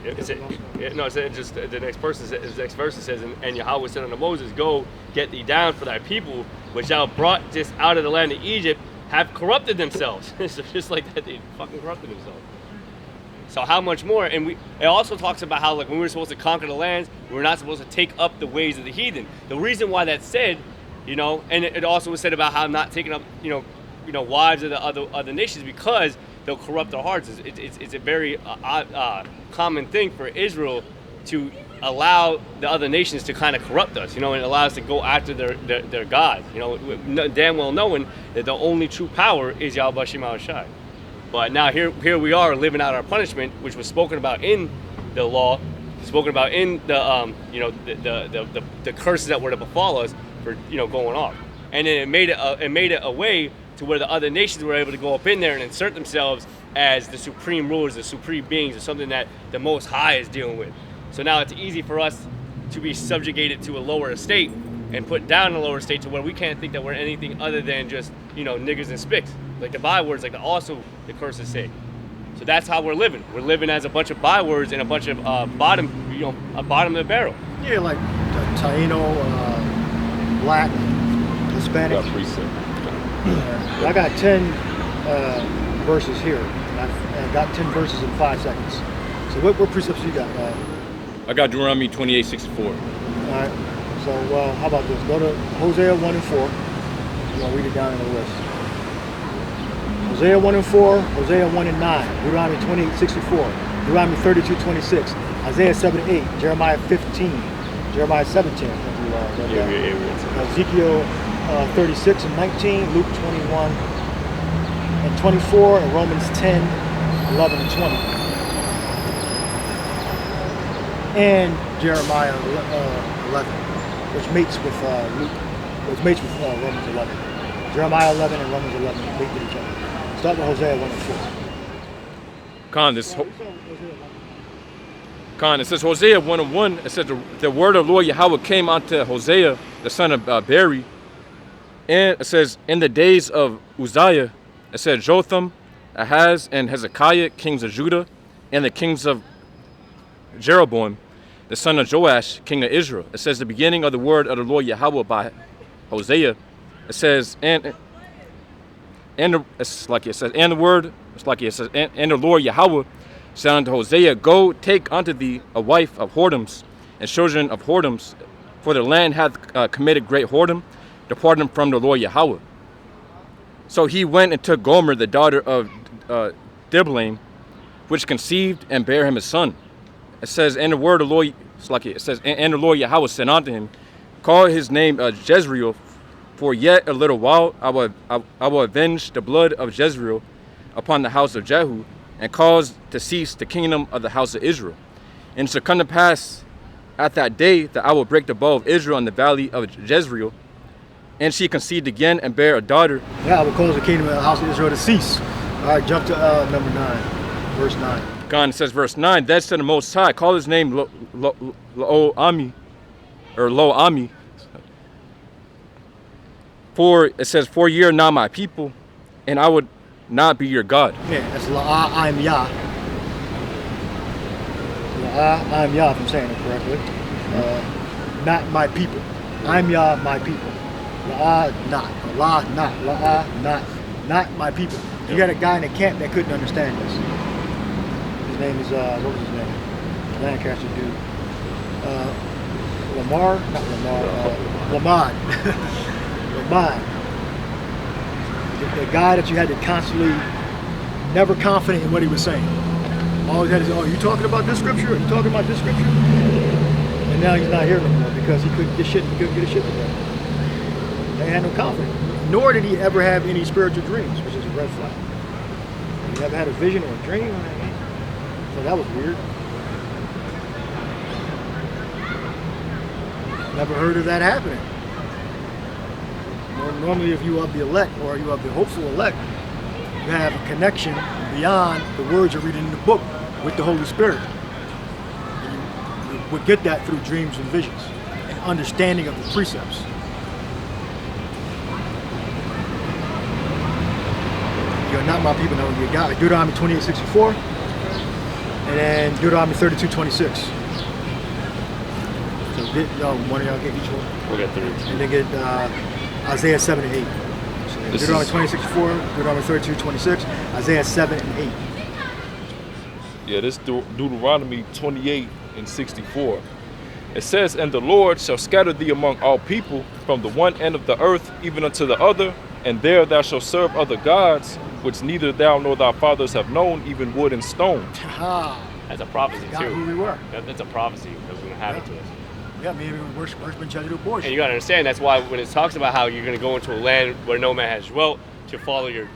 no, it just the next verse says, and Yahweh said unto Moses, go get thee down, for thy people, which thou brought just out of the land of Egypt, have corrupted themselves. So just like that, they fucking corrupted themselves. So how much more? And it also talks about how, like, when we were supposed to conquer the lands, we were not supposed to take up the ways of the heathen. The reason why that's said, you know, and it also was said about how not taking up, you know, wives of the other nations, because they'll corrupt their hearts. It's a very common thing for Israel to allow the other nations to kind of corrupt us, you know, and allow us to go after their God, you know, damn well knowing that the only true power is Yahweh Shema Shai. But now here we are living out our punishment, which was spoken about in the law, spoken about in the you know, the curses that were to befall us for, you know, going off, and then it made it a way to where the other nations were able to go up in there and insert themselves as the supreme rulers, the supreme beings, or something that the Most High is dealing with. So now it's easy for us to be subjugated to a lower estate and put down a lower estate to where we can't think that we're anything other than just, you know, niggers and spicks, like the bywords, like also the curses say. So that's how we're living. We're living as a bunch of bywords and a bunch of bottom of the barrel. Yeah, like Taino, black, Hispanic. Got precept. I got 10 verses here. I got 10 verses in 5 seconds. So what precepts you got? I got Deuteronomy 28:64. All right. So how about this? Go to Hosea 1 and 4. I'm going to read it down in the list. Hosea 1 and 4, Hosea 1 and 9, Deuteronomy 28:64, Deuteronomy 32:26, Isaiah 7 and 8, Jeremiah 15, Jeremiah 17. Ezekiel 36 and 19, Luke 21 and 24, and Romans 10, 11 and 20. And Jeremiah 11, which mates with Romans 11. Jeremiah 11 and Romans 11 mate with each other. Start with Hosea 1 and 4. It says Hosea 1 and 1. It says the word of the Lord Yahweh came unto Hosea, the son of Beri. And it says, in the days of Uzziah, it said Jotham, Ahaz, and Hezekiah, kings of Judah, and the kings of Jeroboam, the son of Joash, king of Israel. It says the beginning of the word of the Lord Yahweh by Hosea. It says, and the Lord Yahweh said unto Hosea, go take unto thee a wife of whoredoms and children of whoredoms, for the land hath committed great whoredom, departing from the Lord Yahweh. So he went and took Gomer, the daughter of Diblaim, which conceived and bare him a son. It says, and the word of the Lord, and the Lord Yahweh said unto him, call his name Jezreel, for yet a little while I will avenge the blood of Jezreel upon the house of Jehu, and cause to cease the kingdom of the house of Israel. And it shall come to pass at that day that I will break the bow of Israel in the valley of Jezreel. And she conceived again and bare a daughter. Yeah, I will cause the kingdom of the house of Israel to cease. All right, jump to number 9, verse 9. God says, verse 9, that said the Most High, call his name Lo-Ami, or Lo-Ami. For it says, for ye are not my people, and I would not be your God. Yeah, that's La'ah, I'm Yah. La'ah, I'm Yah, if I'm saying it correctly. Not my people. I'm Yah, my people. La'ah, not. La, not. La'ah, not my people. You got a guy in the camp that couldn't understand this. His name is, what was his name? Lancaster dude. Lamad. Lamad. The guy that you had to constantly, never confident in what he was saying. Always had to say, oh, you talking about this scripture? Are you talking about this scripture? And now he's not here anymore because he couldn't get his shit together. They had no confidence. Nor did he ever have any spiritual dreams, which is a red flag. He never had a vision or a dream. So that was weird. Never heard of that happening. Normally, if you are the elect or you are the hopeful elect, you have a connection beyond the words you're reading in the book with the Holy Spirit. And you would get that through dreams and visions and understanding of the precepts. You're not my people, no, you're God. Deuteronomy 28:64. And then Deuteronomy 32:26. So one of y'all get each one. We'll get through. And then get Isaiah 7 and 8. So Deuteronomy 26:4, Deuteronomy 32:26, Isaiah 7 and 8. Yeah, this Deuteronomy 28 and 64. It says, "And the Lord shall scatter thee among all people, from the one end of the earth even unto the other, and there thou shalt serve other gods, which neither thou nor thy fathers have known, even wood and stone." That's a prophecy Got too. who we were. That's a prophecy that was going to happen to us. Yeah, maybe we worship each other to abortion. And you got to understand, that's why when it talks about how you're going to go into a land where no man has dwelt to follow your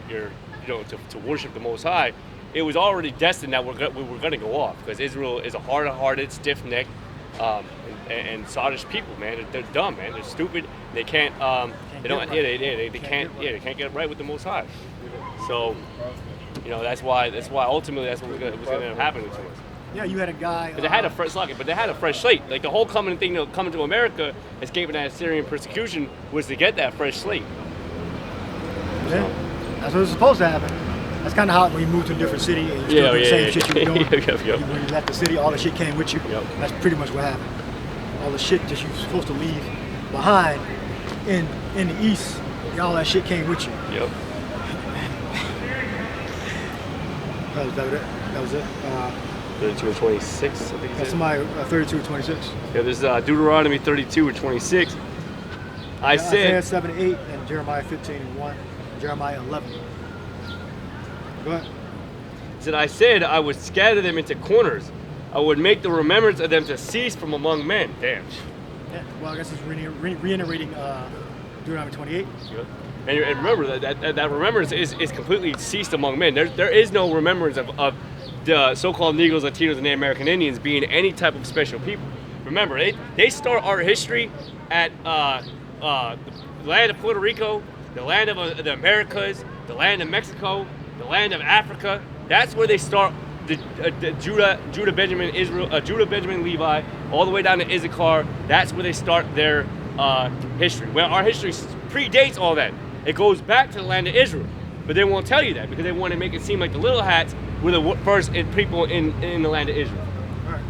to worship the Most High, it was already destined that we were going to go off, because Israel is a hard-hearted, stiff-necked, and sottish people, man. They're dumb, man. They're stupid. They can't. They don't. Yeah, they can't. Yeah, they can't get right with the Most High. So, that's why ultimately that's what was going to end up happening to us. Yeah, you had a guy. But they had a fresh slate. Like the whole coming to America, escaping that Assyrian persecution, was to get that fresh slate. Yeah, that's what was supposed to happen. That's kind of how when you move to a different city and you still do the same shit you were doing. When you left the city, all the shit came with you. That's pretty much what happened. All the shit that you were supposed to leave behind in the East, all that shit came with you. Yep. That was it. 32 and 26, I think. That's my 32 and 26. Yeah, there's Deuteronomy 32 and 26. Isaiah 7 and 8, and Jeremiah 15 and 1, and Jeremiah 11. Go ahead. Said, I said I would scatter them into corners. I would make the remembrance of them to cease from among men. Damn. Yeah, well, I guess it's reiterating Deuteronomy 28. Yep. And remember that remembrance is completely ceased among men. There is no remembrance of the so-called Negroes, Latinos, and Native American Indians being any type of special people. Remember, they start our history at the land of Puerto Rico, the land of the Americas, the land of Mexico, the land of Africa. That's where they start the Judah, Benjamin, Israel, Judah, Benjamin, Levi, all the way down to Issachar. That's where they start their history. Well, our history predates all that. It goes back to the land of Israel, but they won't tell you that because they want to make it seem like the little hats were the first people in the land of Israel. Right.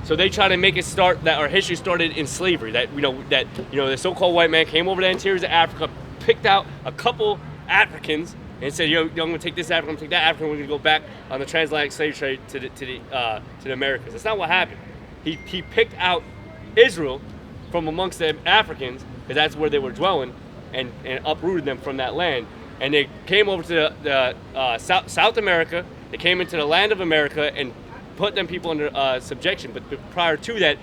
So they try to make it start that our history started in slavery. That the so-called white man came over the interiors of Africa, picked out a couple Africans, and said, I'm going to take this African, I'm going to take that African. We're going to go back on the transatlantic slave trade to the Americas. That's not what happened. He picked out Israel from amongst the Africans because that's where they were dwelling, and uprooted them from that land. And they came over to the South America. They came into the land of America and put them people under subjection. But prior to that,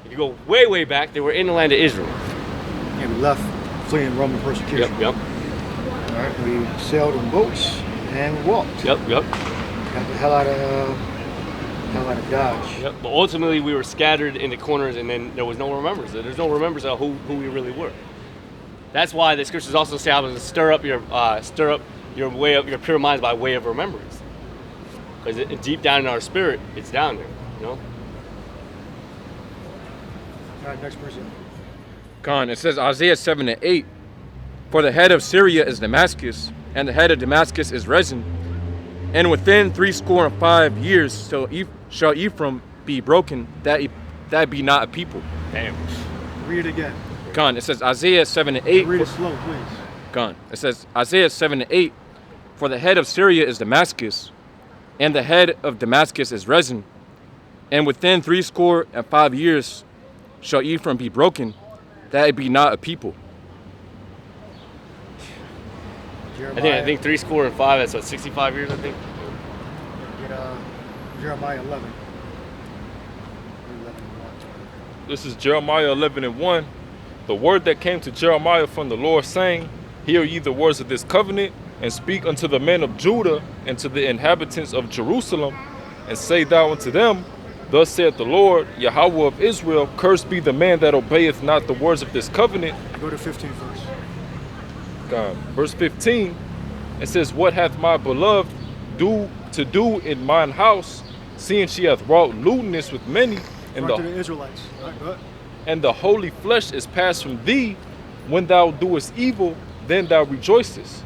if you go way, way back, they were in the land of Israel. And we left fleeing Roman persecution. Yep. All right, we sailed in boats and we walked. Yep. Got the hell out of Dodge. Yep. But ultimately, we were scattered into corners, and then there was no remembrance. There's no remembrance of who we really were. That's why the scriptures also say, "I was to stir up your pure minds by way of remembrance," because deep down in our spirit, it's down there. All right, next person. Con, it says Isaiah 7 and 8, "For the head of Syria is Damascus, and the head of Damascus is Rezin, and within 65 years shall Ephraim be broken, that be not a people." Damn. Read it again. Con, it says Isaiah 7 and 8. Read it slow, please. Con, it says Isaiah 7 and 8, "For the head of Syria is Damascus, and the head of Damascus is Rezin, and within 65 years shall Ephraim be broken, that it be not a people." Jeremiah, I think 65. That's what 65 years. I think. Get Jeremiah 11. This is Jeremiah 11 and 1. "The word that came to Jeremiah from the Lord, saying, Hear ye the words of this covenant, and speak unto the men of Judah and to the inhabitants of Jerusalem, and say thou unto them, Thus saith the Lord, Yahweh of Israel, Cursed be the man that obeyeth not the words of this covenant." Go to 15 first. God. Verse 15, it says, "What hath my beloved do in mine house, seeing she hath wrought lewdness with many, and To the Israelites. All right, go ahead. and the holy flesh is passed from thee. When thou doest evil, then thou rejoicest."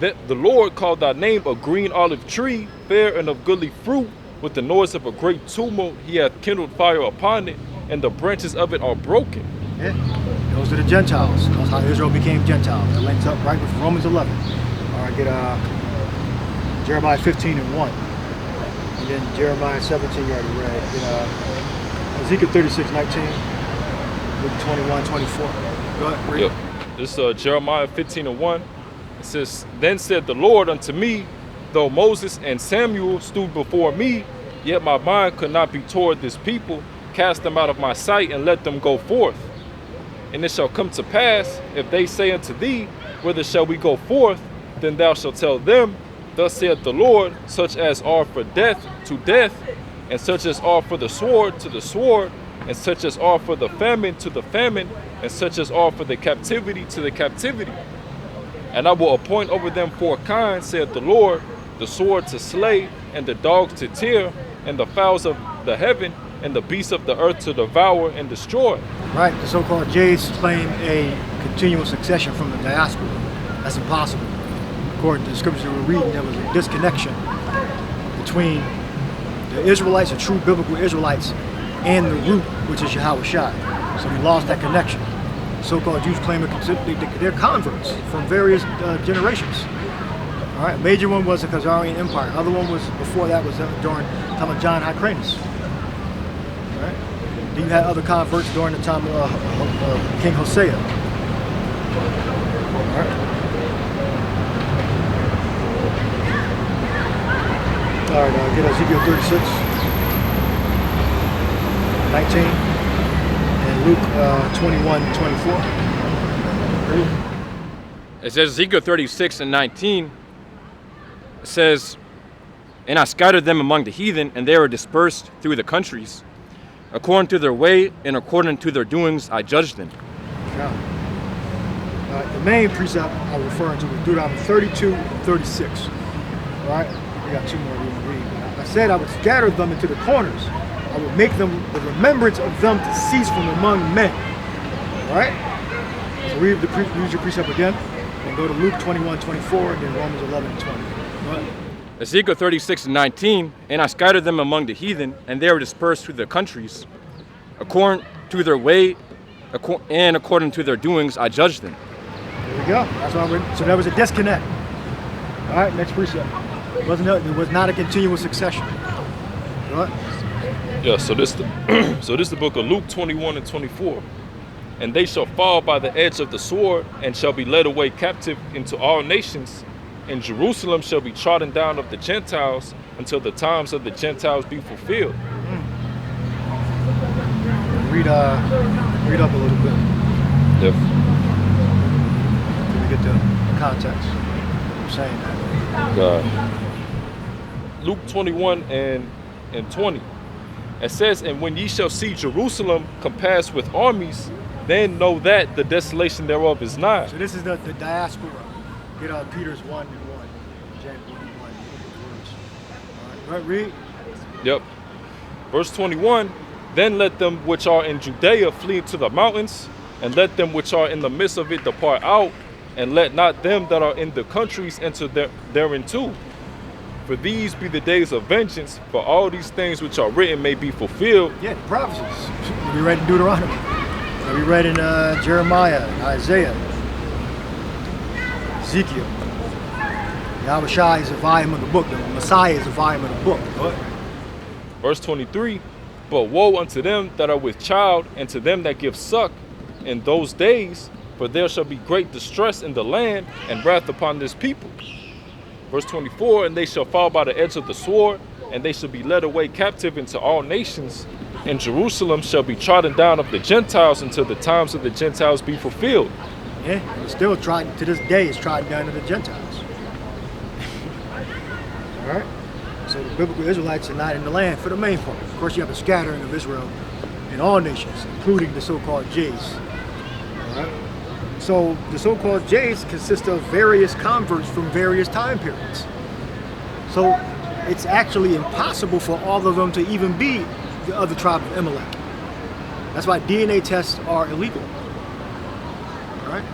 That the Lord called thy name a green olive tree, fair and of goodly fruit. With the noise of a great tumult, he hath kindled fire upon it, and the branches of it are broken. Yeah. Those are the Gentiles. That's how Israel became Gentiles. That links up right with Romans 11. All right, get Jeremiah 15 and 1. And then Jeremiah 17 you already read. Get Ezekiel 36, 19. Luke 21, 24. Go ahead, read. Yep. This is Jeremiah 15 and 1. It says, Then said the Lord unto me, though Moses and Samuel stood before me, yet my mind could not be toward this people. Cast them out of my sight and let them go forth. And it shall come to pass, if they say unto thee, Whither shall we go forth? Then thou shalt tell them, Thus saith the Lord, such as are for death to death, and such as are for the sword to the sword, and such as are for the famine to the famine, and such as are for the captivity to the captivity. And I will appoint over them 4 kinds, saith the Lord, the sword to slay, and the dogs to tear, and the fowls of the heaven, and the beasts of the earth to devour and destroy. Right, the so-called Jays claim a continual succession from the diaspora. That's impossible. According to the scriptures that we're reading, there was a disconnection between the Israelites, the true biblical Israelites, and the root, which is Yahweh Shai. So we lost that connection. So-called Jews claim they're converts from various generations. All right, major one was the Khazarian Empire. Other one was before that was during the time of John Hyrcanus. All right, then you had other converts during the time of King Hosea. All right. All right, get Ezekiel 36, 19. Luke 21, 24. It says Ezekiel 36 and 19. It says, And I scattered them among the heathen, and they were dispersed through the countries. According to their way and according to their doings, I judged them. Yeah. The main precept I'm referring to is Deuteronomy 32 and 36. All right, we got 2 more we can read. I said I would scatter them into the corners. I will make them the remembrance of them to cease from among men. All right? So read your precept again, and go to Luke 21, 24, and then Romans 11 and 20. What? Ezekiel 36 and 19. And I scattered them among the heathen, and they were dispersed through the countries. According to their way and according to their doings, I judged them. There we go. That's why so there was a disconnect. All right, next precept. It was not a continuous succession. All right? Yeah, so this the book of Luke 21 and 24. And they shall fall by the edge of the sword, and shall be led away captive into all nations. And Jerusalem shall be trodden down of the Gentiles, until the times of the Gentiles be fulfilled. Read up a little bit. Yep. Let me get the context. I'm saying that. Luke 21 and 20. It says, And when ye shall see Jerusalem compassed with armies, then know that the desolation thereof is nigh. So this is the diaspora. Get out Peter's 1 and 1. James 1 and 1. All right, read. Yep. Verse 21, Then let them which are in Judea flee to the mountains, and let them which are in the midst of it depart out, and let not them that are in the countries enter thereinto. For these be the days of vengeance, for all these things which are written may be fulfilled. Yeah, the prophecies. We read in Deuteronomy. We read in Jeremiah, Isaiah, Ezekiel. Yahweh Shai is a volume of the book. The Messiah is a volume of the book. Go ahead. Verse 23, But woe unto them that are with child, and to them that give suck in those days, for there shall be great distress in the land, and wrath upon this people. Verse 24, And they shall fall by the edge of the sword, and they shall be led away captive into all nations, and Jerusalem shall be trodden down of the Gentiles until the times of the Gentiles be fulfilled. Yeah, it's still trodden, to this day, it's trodden down to the Gentiles. All right? So the biblical Israelites are not in the land for the main part. Of course, you have a scattering of Israel in all nations, including the so-called Jays. All right? So the so-called Jays consist of various converts from various time periods. So it's actually impossible for all of them to even be the other tribe of Amalek. That's why DNA tests are illegal. All right?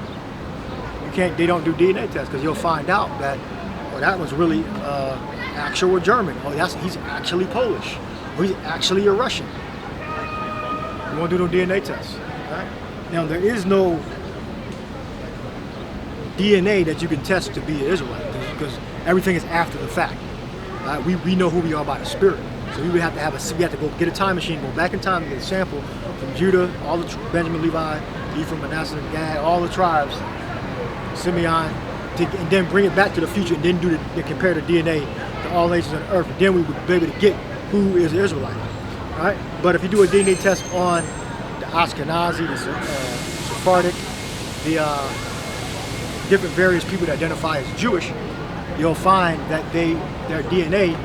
You They don't do DNA tests because you'll find out that, oh, that was really actual German. Oh, he's actually Polish. Or he's actually a Russian. You won't do no DNA tests. Right? Now there is no DNA that you can test to be an Israelite because everything is after the fact. We know who we are by the Spirit. So we would have to we have to go get a time machine, go back in time and get a sample from Judah, all the Benjamin, Levi, Ephraim, Manasseh, Gad, all the tribes, Simeon, and then bring it back to the future and then do the compare the DNA to all nations on earth. And then we would be able to get who is an Israelite. All right? But if you do a DNA test on the Ashkenazi, the Sephardic, the different various people that identify as Jewish, you'll find that their DNA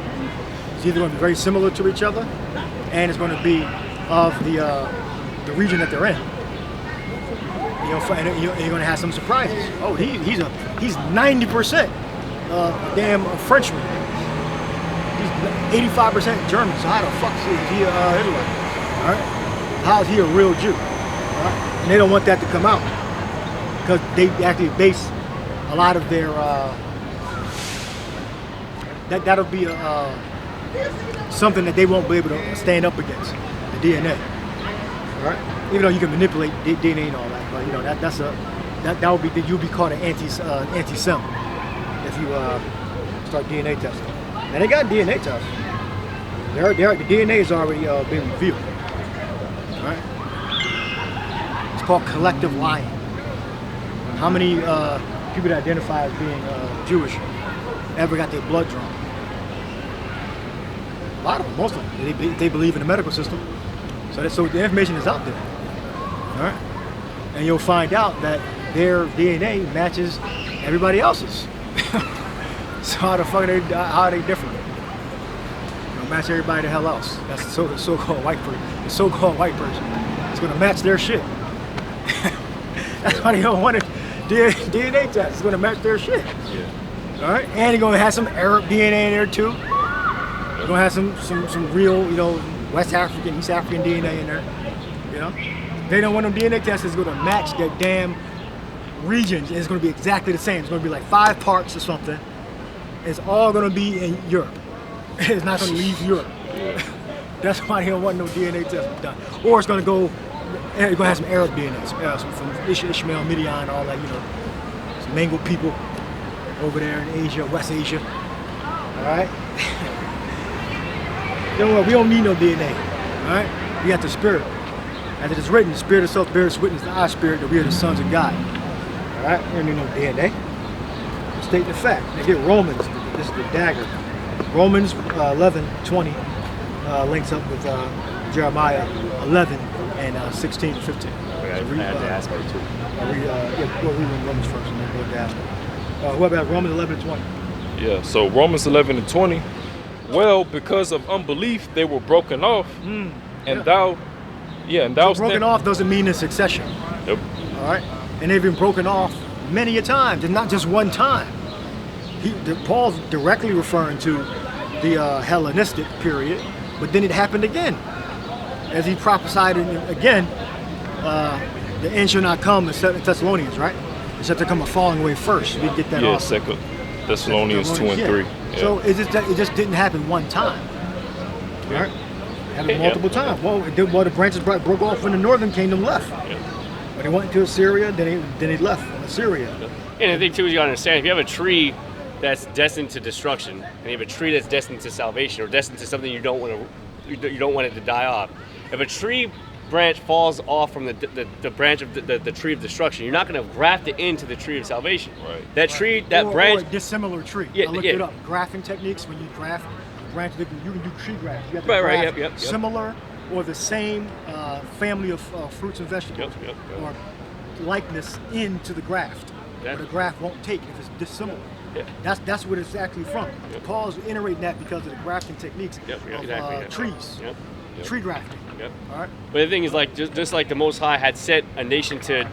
is either going to be very similar to each other, and it's going to be of the region that they're in. And you're going to have some surprises. Oh, he's 90% damn Frenchman. He's 85% German. So how the fuck is he Israelite? All right, how is he a real Jew? All right? And they don't want that to come out because they actually base a lot of their that'll be something that they won't be able to stand up against, the DNA. All right? Even though you can manipulate DNA and all that, but you know that would be you'll be called an anti-Sem if you start DNA testing. And they got DNA tests. The DNA has already been revealed. All right? It's called collective lying. How many people that identify as being Jewish ever got their blood drawn? A lot of them, most of them. They believe in the medical system. So the information is out there. All right? And you'll find out that their DNA matches everybody else's. So how the fuck how are they different? They'll match everybody the hell else. That's the so-called white person. The so-called white person. It's gonna match their shit. That's why they don't want it. DNA test is gonna match their shit. Yeah. All right, and you're gonna have some Arab DNA in there too. You're gonna have some real, West African, East African DNA in there. They don't want them DNA tests is gonna match their damn regions. It's gonna be exactly the same. It's gonna be like 5 parts or something. It's all gonna be in Europe. It's not gonna leave Europe. That's why they don't want no DNA test done. Or it's gonna go. You're gonna have some Arab DNA, some from Ishmael, Midian, all that, some mangled people over there in Asia, West Asia. All right. We don't need no DNA. All right. We got the Spirit. As it is written, the Spirit itself bears witness to our spirit that we are the sons of God. All right. We don't need no DNA. State the fact. They get Romans. This is the dagger. Romans 11:20 links up with Jeremiah 11 and 16 to 15. I had to ask her too. We'll read Romans first and then go down. What about Romans 11 and 20? Yeah, so Romans 11 and 20. Well, because of unbelief, they were broken off. And thou broken off doesn't mean in succession. Yep. All right? And they've been broken off many a times, and not just one time. Paul's directly referring to the Hellenistic period, but then it happened again. As he prophesied again, the end shall not come in Thessalonians, right? It shall come a falling away first. We get that also. Yeah, 2 Thessalonians 2 and 3. Yeah. So it just didn't happen one time. All right? It happened multiple times. Well, the branches broke off when the northern kingdom left. Yeah. When they went to Assyria, then they left Assyria. And the thing too is you gotta understand, if you have a tree that's destined to destruction, and you have a tree that's destined to salvation, or destined to something you don't want it to die off. If a tree branch falls off from the branch of the tree of destruction, you're not going to graft it into the tree of salvation. Right. That tree, that branch. Or a dissimilar tree. Yeah, I looked it up. Grafting techniques, when you graft a branch, you can do tree grafts. You have to Right, graft yep. similar or the same family of fruits and vegetables, Yep. or likeness into the graft. Yeah. But the graft won't take if it's dissimilar. Yeah. That's what it's actually from. Yep. Paul's iterating that because of the grafting techniques of trees. Yep. Tree grafting. Yep. All right. But the thing is, like, just like the Most High had set a nation to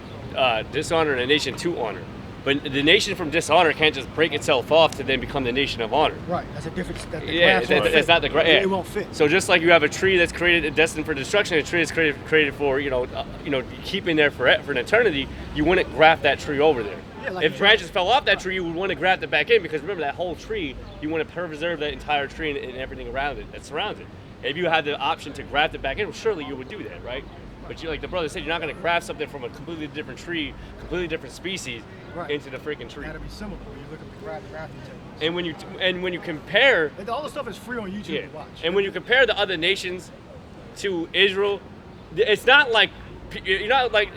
dishonor and a nation to honor. But the nation from dishonor can't just break itself off to then become the nation of honor. Right. That's a difference. That the Yeah, graphs won't that's fit. not the graph. Yeah. It won't fit. So just like you have a tree that's created destined for destruction, a tree that's created for keeping there for an eternity, you wouldn't graft that tree over there. Yeah, like If branches fell off that tree, you would want to graft it back in because remember that whole tree, you want to preserve that entire tree and everything around it that surrounds it. If you had the option to graft it back in, well, surely you would do that, right? But you, like the brother said, you're not going to graft something from a completely different tree, completely different species, Right. into the freaking tree. Got to be similar when you look at the grafting techniques. And when you compare, And all the stuff is free on YouTube yeah, to watch. and when you compare the other nations to Israel, it's not like you're not like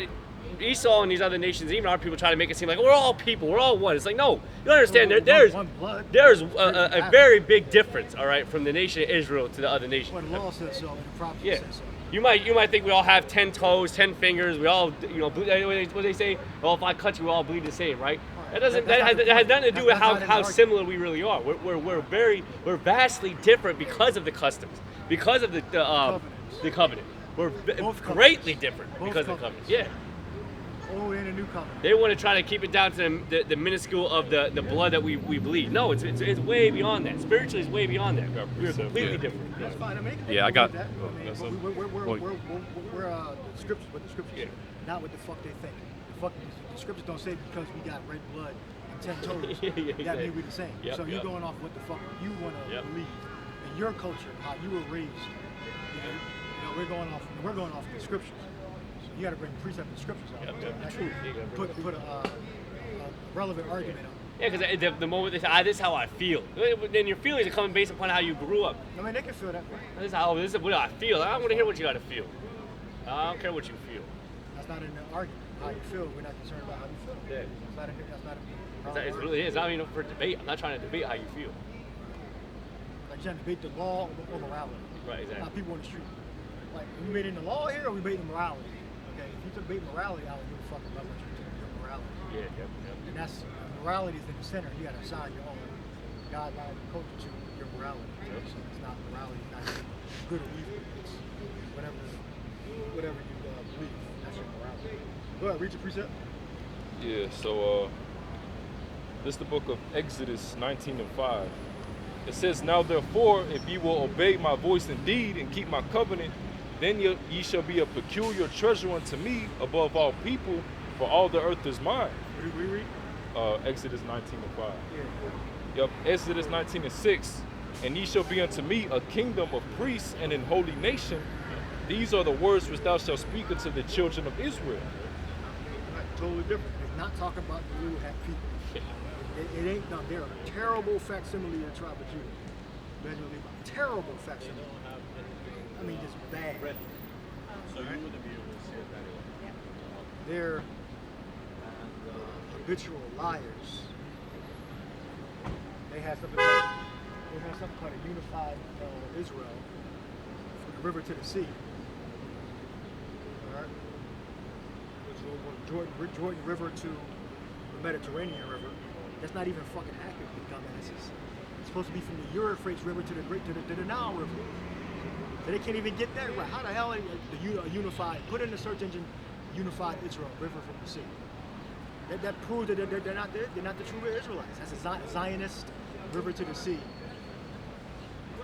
Esau and these other nations. Even our people try to make it seem like we're all people, we're all one. It's like no, you don't understand. There's one blood. there's a very big difference, all right, from the nation of Israel to the other nations. Well, the law says so, and the prophet Yeah. says so. You might think we all have 10 toes, 10 fingers. We all, what they say? Well, if I cut you, we all bleed the same, right? That doesn't. That's That not has the nothing to do point. with That's not in the how argument. similar we really are. We're vastly different because of the customs, because of the covenant. We're Both greatly covenants. different Both because of the covenants. covenant. Yeah. Old and a new covenant. They want to try to keep it down to the minuscule of the blood that we bleed. No, it's way beyond that. Spiritually, it's way beyond that. We're completely different. That's fine. I mean, Yeah, I got- that. I that's mean, a- we're the scriptures, what the scriptures Yeah. say, not what the fuck they think. The scriptures don't say because we got red blood and 10 toes, Yeah, that exactly. mean we the same. Yep, So you're yep. going off what the fuck you want to Yep. believe in your culture, how you were raised. We're going off the scriptures. So you got to bring precept and scriptures out. Yep, yep, the truth. You gotta bring Put a relevant argument on. Yeah, because the moment they say, this is how I feel. Then your feelings are coming based upon how you grew up. I mean, they can feel that way. This is what I feel. I want to hear what you got to feel. I don't care what you feel. That's not in the argument. How you feel, we're not concerned about how you feel. Yeah. That's not It really is. It's not even for debate. I'm not trying to debate how you feel. Like, you're trying to debate the law or morality. Right, exactly. Not people on the street. Like, are we debating the law here or are we debating morality? Okay, if you debate morality, I don't give a fuck about what you do with morality. Yeah, yep. And that's, morality is in the center. You gotta assign your own guideline and culture to your morality. So it's not morality, not good or evil. It's whatever you believe. That's your morality. Go ahead, read your precept. Yeah, so this is the book of Exodus 19:5. It says, "Now therefore, if ye will obey my voice indeed and keep my covenant, then ye shall be a peculiar treasure unto me above all people, for all the earth is mine." What do we read? Exodus 19:5. Yeah. Yep, Exodus 19:6. "And ye shall be unto me a kingdom of priests and an holy nation. These are the words which thou shalt speak unto the children of Israel." Right, totally different. It's not talking about the little hat people. It ain't, no, they're a terrible facsimile of the tribe of Judah. Benjamin Levi. Terrible facsimile. I mean, just bad. So you wouldn't be able to see it anyway. They're habitual liars. They had something called a unified Israel from the river to the sea. All right? Which will go Jordan River to the Mediterranean River. That's not even fucking accurate, you dumbasses. It's supposed to be from the Euphrates River to the Nile River. So they can't even get that right. How the hell are the unified? Put in the search engine, unified Israel, river from the sea. That proves that they're not the true Israelites. That's a Zionist river to the sea.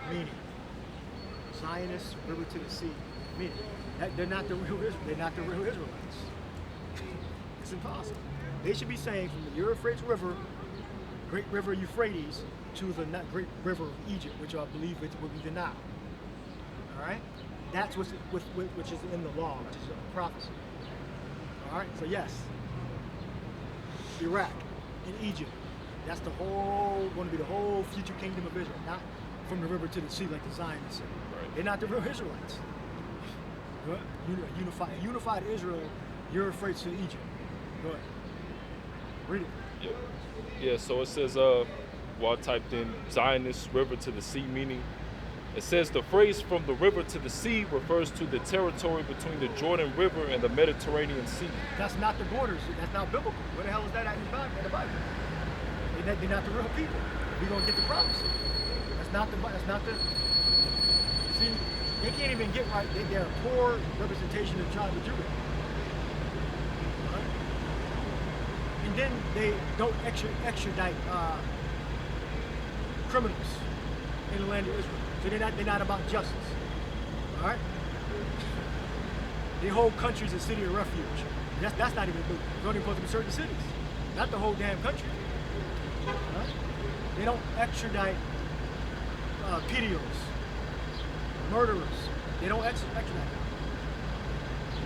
Meaning, Zionist river to the sea. Meaning, they're not the real Israel. They're not the real Israelites. It's impossible. They should be saying from the Euphrates River, Great River Euphrates, to the Great River of Egypt, which I believe would be the Nile. All right, that's which is in the law, which is a prophecy. All right, so yes, Iraq and Egypt, that's going to be the whole future kingdom of Israel, not from the river to the sea like the Zionists say. Right. They're not the real Israelites. Unified Israel, Euphrates to Egypt. Go ahead. Read it. Yep. Yeah, so it says, well, I typed in Zionist river to the sea, meaning it says the phrase from the river to the sea refers to the territory between the Jordan River and the Mediterranean Sea. That's not the borders. That's not biblical. Where the hell is that at in the Bible? They're not the real people. We're gonna get the prophecy. That's not the. See, they can't even get right. They're a poor representation of the tribe of Judah. Right? In then they don't extradite criminals in the land of Israel. So they're not about justice. All right? They hold countries a city of refuge. That's not even good. It's only supposed to be certain cities, not the whole damn country. Right? They don't extradite pedophiles, murderers. They don't extradite them.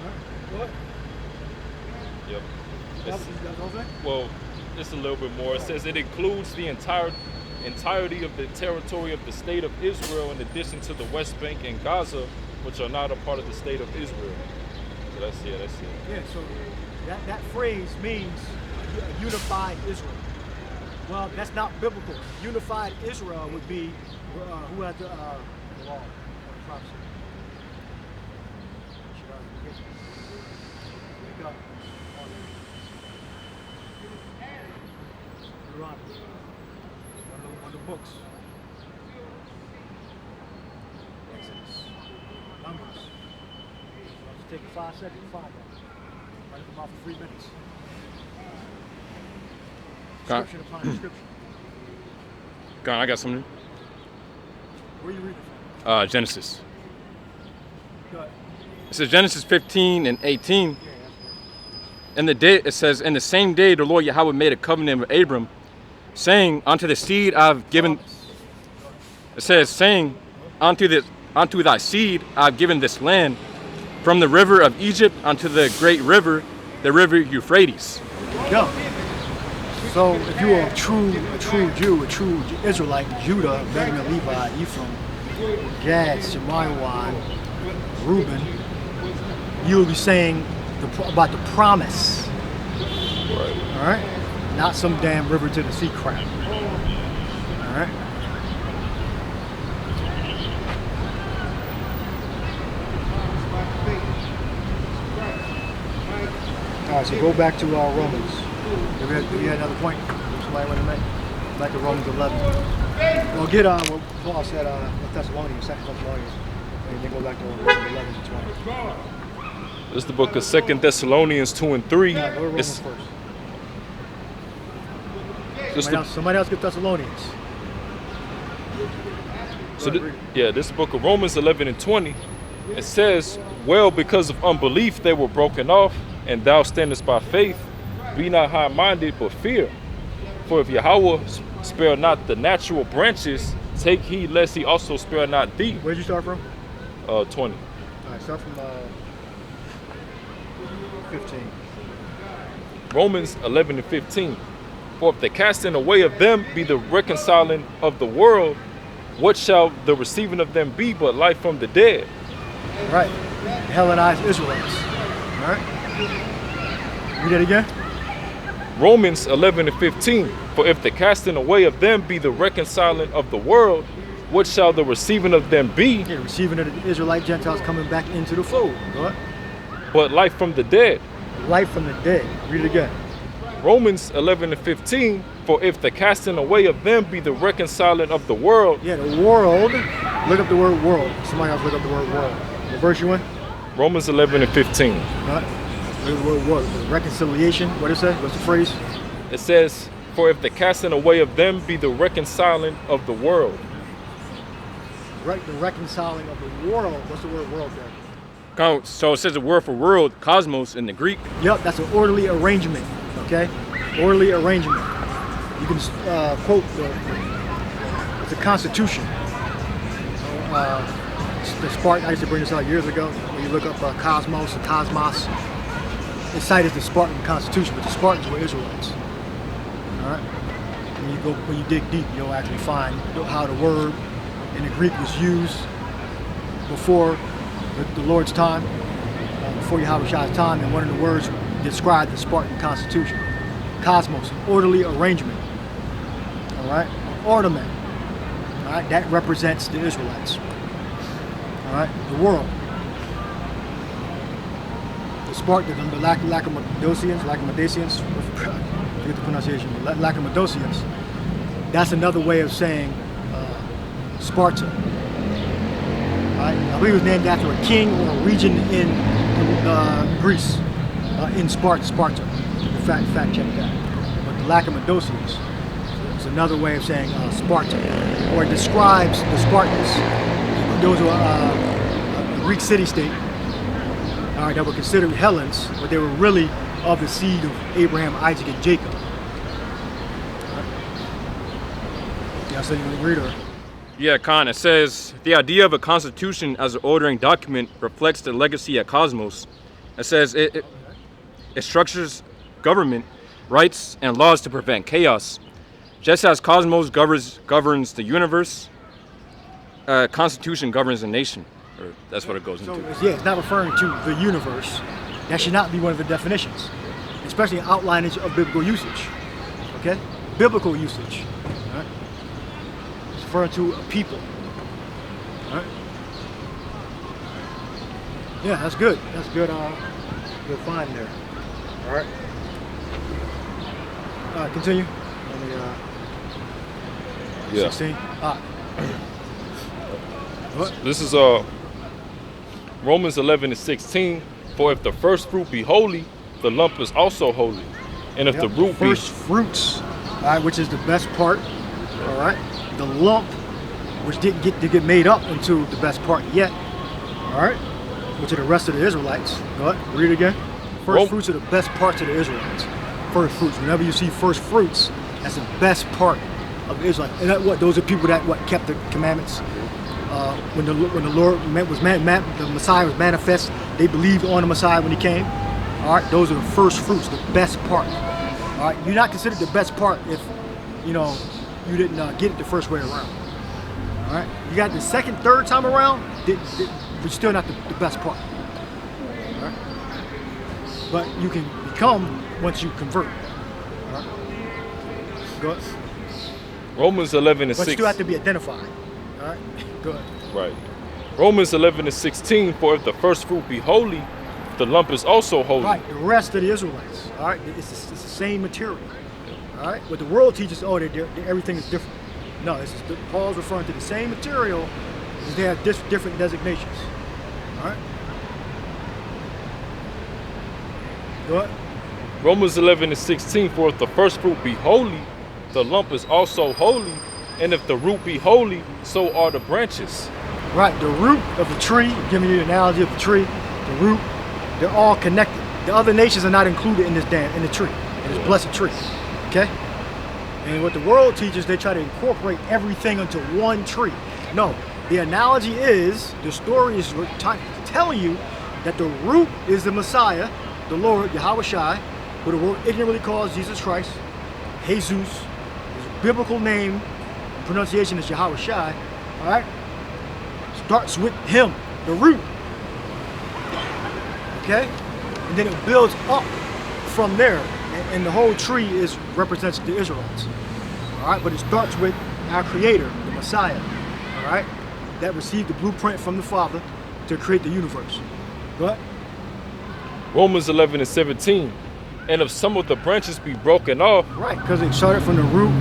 Right? What? Yep. That's all that? Well, just a little bit more. It says it includes the entirety of the territory of the state of Israel, in addition to the West Bank and Gaza, which are not a part of the state of Israel. So that's it. Yeah. So that phrase means a unified Israel. Well, that's not biblical. Unified Israel would be who had the law or the prophecy. Wake up. Deuteronomy. One of the books. Exodus. Numbers. Let's take 5 seconds to find that. Write them off for 3 minutes. Description upon description. I got something. Where are you reading from? Genesis. Go ahead. It says Genesis 15 and 18. In the day, it says, in the same day the Lord Yahweh made a covenant with Abram, saying, unto the seed I've given. It says, saying, unto thy seed I've given this land, from the river of Egypt unto the great river, the river Euphrates. Go. So if you are a true Jew, a true Israelite, Judah, Benjamin, Levi, Ephraim, Gad, Shemaiah, Reuben, you'll be saying about the promise. Right. All right? Not some damn river to the sea crap. All right? All right, so go back to Romans. You had another point somebody want to make? Back to Romans 11. Well, get what Paul said, Thessalonians, 2 Thessalonians, and then go back to Romans 11 and 20. This is the book of 2 Thessalonians 2 and 3. Go to Romans first. Somebody else get Thessalonians. So this is the book of Romans 11 and 20. It says, well, because of unbelief they were broken off, and thou standest by faith. Be not high-minded, but fear. For if Yahweh spare not the natural branches, take heed lest he also spare not thee. Where'd you start from? 20. All right, start from 15. Romans 11 and 15. For if the casting away of them be the reconciling of the world, what shall the receiving of them be but life from the dead? Right. Hellenized Israelites. All right. Read that again. Romans 11 and 15. For if the casting away of them be the reconciling of the world, what shall the receiving of them be? Yeah, receiving of the Israelite Gentiles coming back into the fold. Go ahead. But life from the dead. Life from the dead. Read it again. Romans 11 and 15. For if the casting away of them be the reconciling of the world. Yeah, the world. Look up the word world. Somebody else look up the word world. What verse you in? Romans 11 and 15. Right. The word world. Reconciliation. What is that? What's the phrase? It says, for if the casting away of them be the reconciling of the world. Right, the reconciling of the world. What's the word world there? So it says the word for world, cosmos, in the Greek. Yep, that's an orderly arrangement. Okay, orderly arrangement. You can quote the Constitution. The Spartan. I used to bring this out years ago. When you look up cosmos and cosmos, it cited the Spartan Constitution, but the Spartans were Israelites. All right. When you dig deep, you'll actually find how the word in the Greek was used before the Lord's time, before Yahweh's time, and one of the words described the Spartan Constitution. Cosmos, orderly arrangement. All right, ornament. All right, that represents the Israelites. All right, the world. The Spartans, the Lacedaemonians, forget the pronunciation, but Lacedaemonians. That's another way of saying Sparta. Right? I believe it was named after a king or a region in Greece, in Sparta. Fact check that. Lacomodosis. It's another way of saying Spartan, or it describes the Spartans. Those were a Greek city-state, all right, that were considered Hellenes, but they were really of the seed of Abraham, Isaac, and Jacob. Yeah, so you can read her. Yeah, Khan, it says, the idea of a constitution as an ordering document reflects the legacy at Cosmos. It says it structures government, rights, and laws to prevent chaos. Just as Cosmos governs the universe, Constitution governs a nation. Or that's what it goes into. It's not referring to the universe. That should not be one of the definitions, especially outlinage of biblical usage. Okay? Biblical usage. All right? It's referring to a people. All right? Yeah, that's good. That's good. Good find there. All right. Continue. Let me, Yeah. 16. What? This is Romans 11:16. For if the first fruit be holy, the lump is also holy. And if Yep, the root be first fruits, all right, which is the best part, all right. The lump, which didn't get made up into the best part yet, all right, which are the rest of the Israelites. Go ahead, read it again. First fruits are the best parts of the Israelites. First fruits. Whenever you see first fruits, that's the best part of the Israelites. And that, what? Those are people that kept the commandments. When the Lord the Messiah was manifest, they believed on the Messiah when he came. All right, those are the first fruits, the best part. All right, you're not considered the best part if you didn't get it the first way around. All right, you got the second, third time around, but still not the best part. All right, but you can become once you convert. All right, go ahead. Romans 11 and But 6. you still have to be identified. All right, go ahead. Right. Romans 11:16. For if the first fruit be holy, the lump is also holy. Right, the rest of the Israelites. All right, it's the same material. All right, what the world teaches, everything is different. No, Paul's referring to the same material, just they have different designations. All right. Go ahead. Romans 11:16. For if the first fruit be holy, the lump is also holy. And if the root be holy, so are the branches. Right, the root of the tree, giving you the analogy of the tree, the root, they're all connected. The other nations are not included in in the tree, in this blessed tree. Okay? And what the world teaches, they try to incorporate everything into one tree. No, the analogy is, the story is telling you that the root is the Messiah, the Lord, Yahweh Shai, who the world ignorantly calls Jesus Christ, Jesus, his biblical name, pronunciation is Yahweh Shai, all right? Starts with him, the root, okay? And then it builds up from there, and the whole tree represents the Israelites, all right? But it starts with our Creator, the Messiah, all right? That received the blueprint from the Father to create the universe. Go ahead. Romans 11:17. And if some of the branches be broken off, Right, because it started from the root,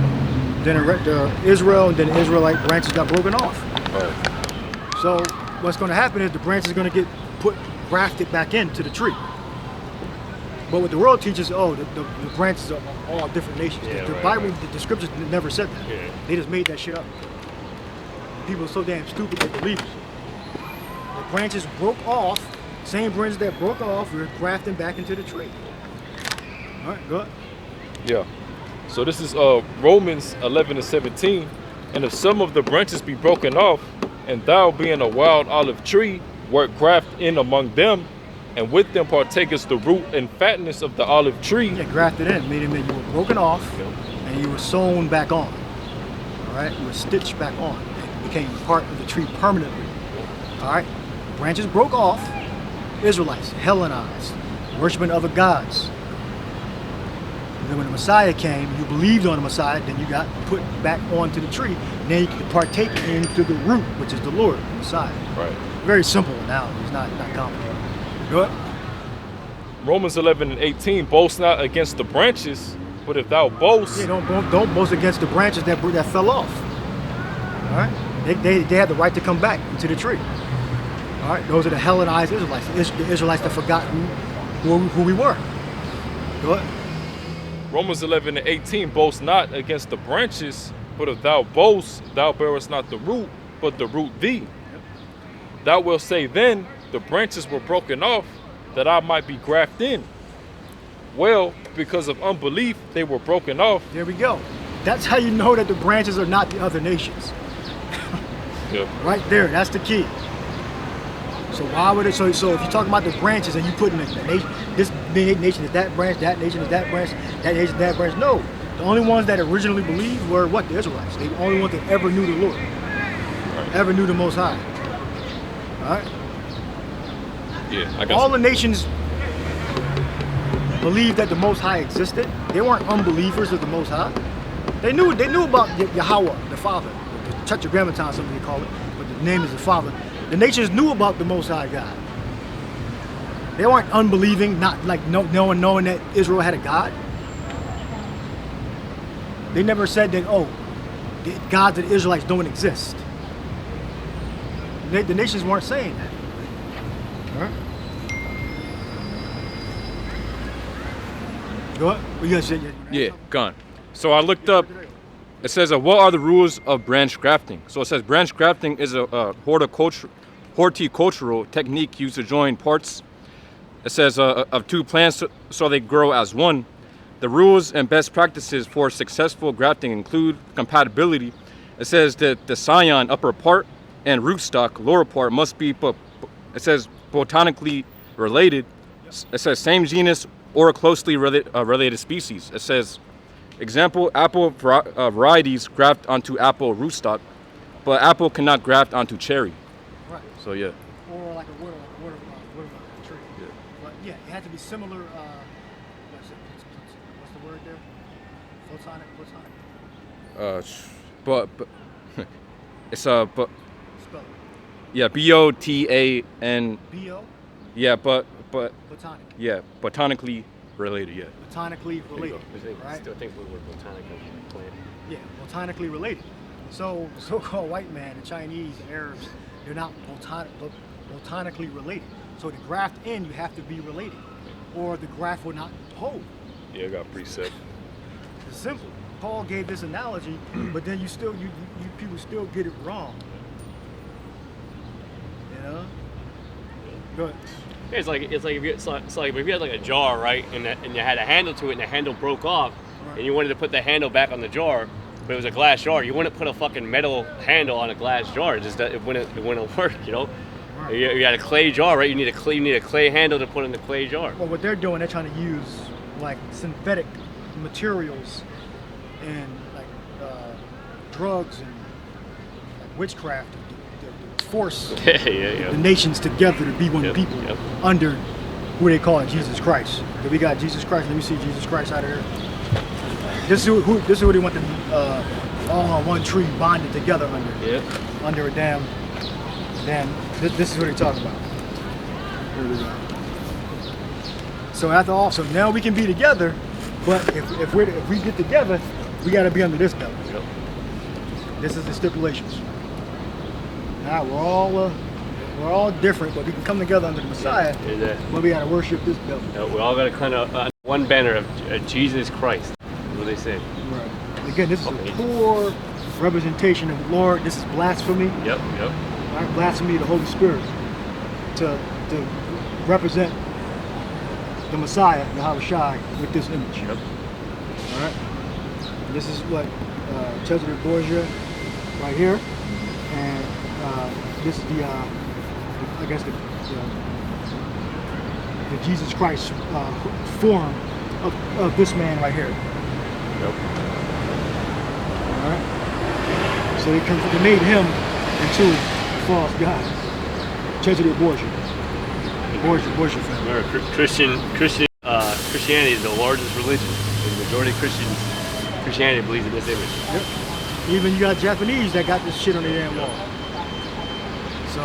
then the Israel, and then the Israelite branches got broken off. So what's going to happen is the branch is going to get grafted back into the tree. But what the world teaches, the branches are all different nations. Yeah, the right, Bible, the scriptures never said that. Yeah. They just made that shit up. People are so damn stupid they believe it. The branches broke off, same branches that broke off, we're grafting back into the tree. All right, go ahead. yeah. So this is Romans 11:17. And if some of the branches be broken off, and thou being a wild olive tree, wert grafted in among them, and with them partakest the root and fatness of the olive tree. Yeah, grafted in, meaning that you were broken off and you were sewn back on. All right, you were stitched back on. It became part of the tree permanently. All right, branches broke off. Israelites, Hellenized, worshiping other gods. And then when the Messiah came, you believed on the Messiah, then you got put back onto the tree. And then you could partake into the root, which is the Lord, the Messiah. Right. Very simple analogy. It's not complicated. Go ahead. Romans 11:18. Boast not against the branches, but if thou boast, Yeah, don't boast against the branches that fell off. All right, they had the right to come back into the tree. All right, those are the Hellenized Israelites, the Israelites that forgot who we were. Go ahead. Romans 11:18, boast not against the branches, but if thou boast, thou bearest not the root, but the root thee. Thou wilt say then, the branches were broken off, that I might be grafted in. Well, because of unbelief, they were broken off. There we go. That's how you know that the branches are not the other nations. Yeah. Right there, that's the key. So why would it? So if you're talking about the branches and you put in the nation, this nation is that branch, that nation is that branch, that nation is that branch. No, the only ones that originally believed were what? The Israelites. They the only ones that ever knew the Lord, ever knew the Most High. All right. Yeah. I guess. All the nations believed that the Most High existed. They weren't unbelievers of the Most High. They knew about Yahweh, the Father, the Tetragrammaton, something they call it, but the name is the Father. The nations knew about the Most High God. They weren't unbelieving, not like knowing that Israel had a God. They never said that, oh, the gods of the Israelites don't exist. The nations weren't saying that. All right. Go ahead. What you guys say? Yeah, gone. So I looked up. It says, what are the rules of branch grafting? So it says branch grafting is a horticultural technique used to join parts. It says of two plants so they grow as one. The rules and best practices for successful grafting include compatibility. It says that the scion upper part and rootstock lower part must be, it says botanically related. It says same genus or closely related species. It says, example, apple varieties graft onto apple rootstock, but apple cannot graft onto cherry. Right. So yeah. Or like a watermelon tree. Yeah. But yeah, it had to be similar. What's the word there? Platonic. But it's but Spell it. yeah, BOTAN. B-O. Yeah, but Platonic. yeah, botanically related. Yeah. Botanically related. Right. Still think we were botanical plant. Yeah, botanically related. So the so-called white man, the Chinese, the Arabs, they're not botanically related. So to graft in, you have to be related, or the graft will not hold. Yeah, I got precept. It's simple. Paul gave this analogy, but then you people still get it wrong. You know? Go ahead. Yeah, it's like if you had like a jar, right, and you had a handle to it, and the handle broke off, Right. and you wanted to put the handle back on the jar, but it was a glass jar. You wouldn't put a fucking metal handle on a glass jar. It wouldn't work, you know. Right. You had a clay jar, right? You need a clay handle to put in the clay jar. Well, what they're doing, they're trying to use like synthetic materials and like drugs and like witchcraft to force yeah. the nations together to be one Yep, people yep. under who they call Jesus Christ. So we got Jesus Christ. Let me see Jesus Christ out of there. This is who they want them all on one tree, bonded together under a damn. This is what they're talking about. Here we go. So after all, so now we can be together, but if we get together, we got to be under this belt. Yep. This is the stipulations. Now we're all different, but we can come together under the Messiah. But we got to worship this belt. We all got to kind of one banner of Jesus Christ. That's what they say. Right. Again, this is a poor representation of the Lord. This is blasphemy. Yep. Right? Blasphemy of the Holy Spirit to represent the Messiah, Yahweh Shai, with this image. Yep. All right. And this is what Cesare Borgia right here, and this is the I guess the Jesus Christ form of this man right here. Yep. All right. So they made him into a false god. Cesare Borgia. Borgia family. Remember, Christianity is the largest religion. The majority of Christianity believes in this image. Yep. Even you got Japanese that got this shit on their damn wall. So,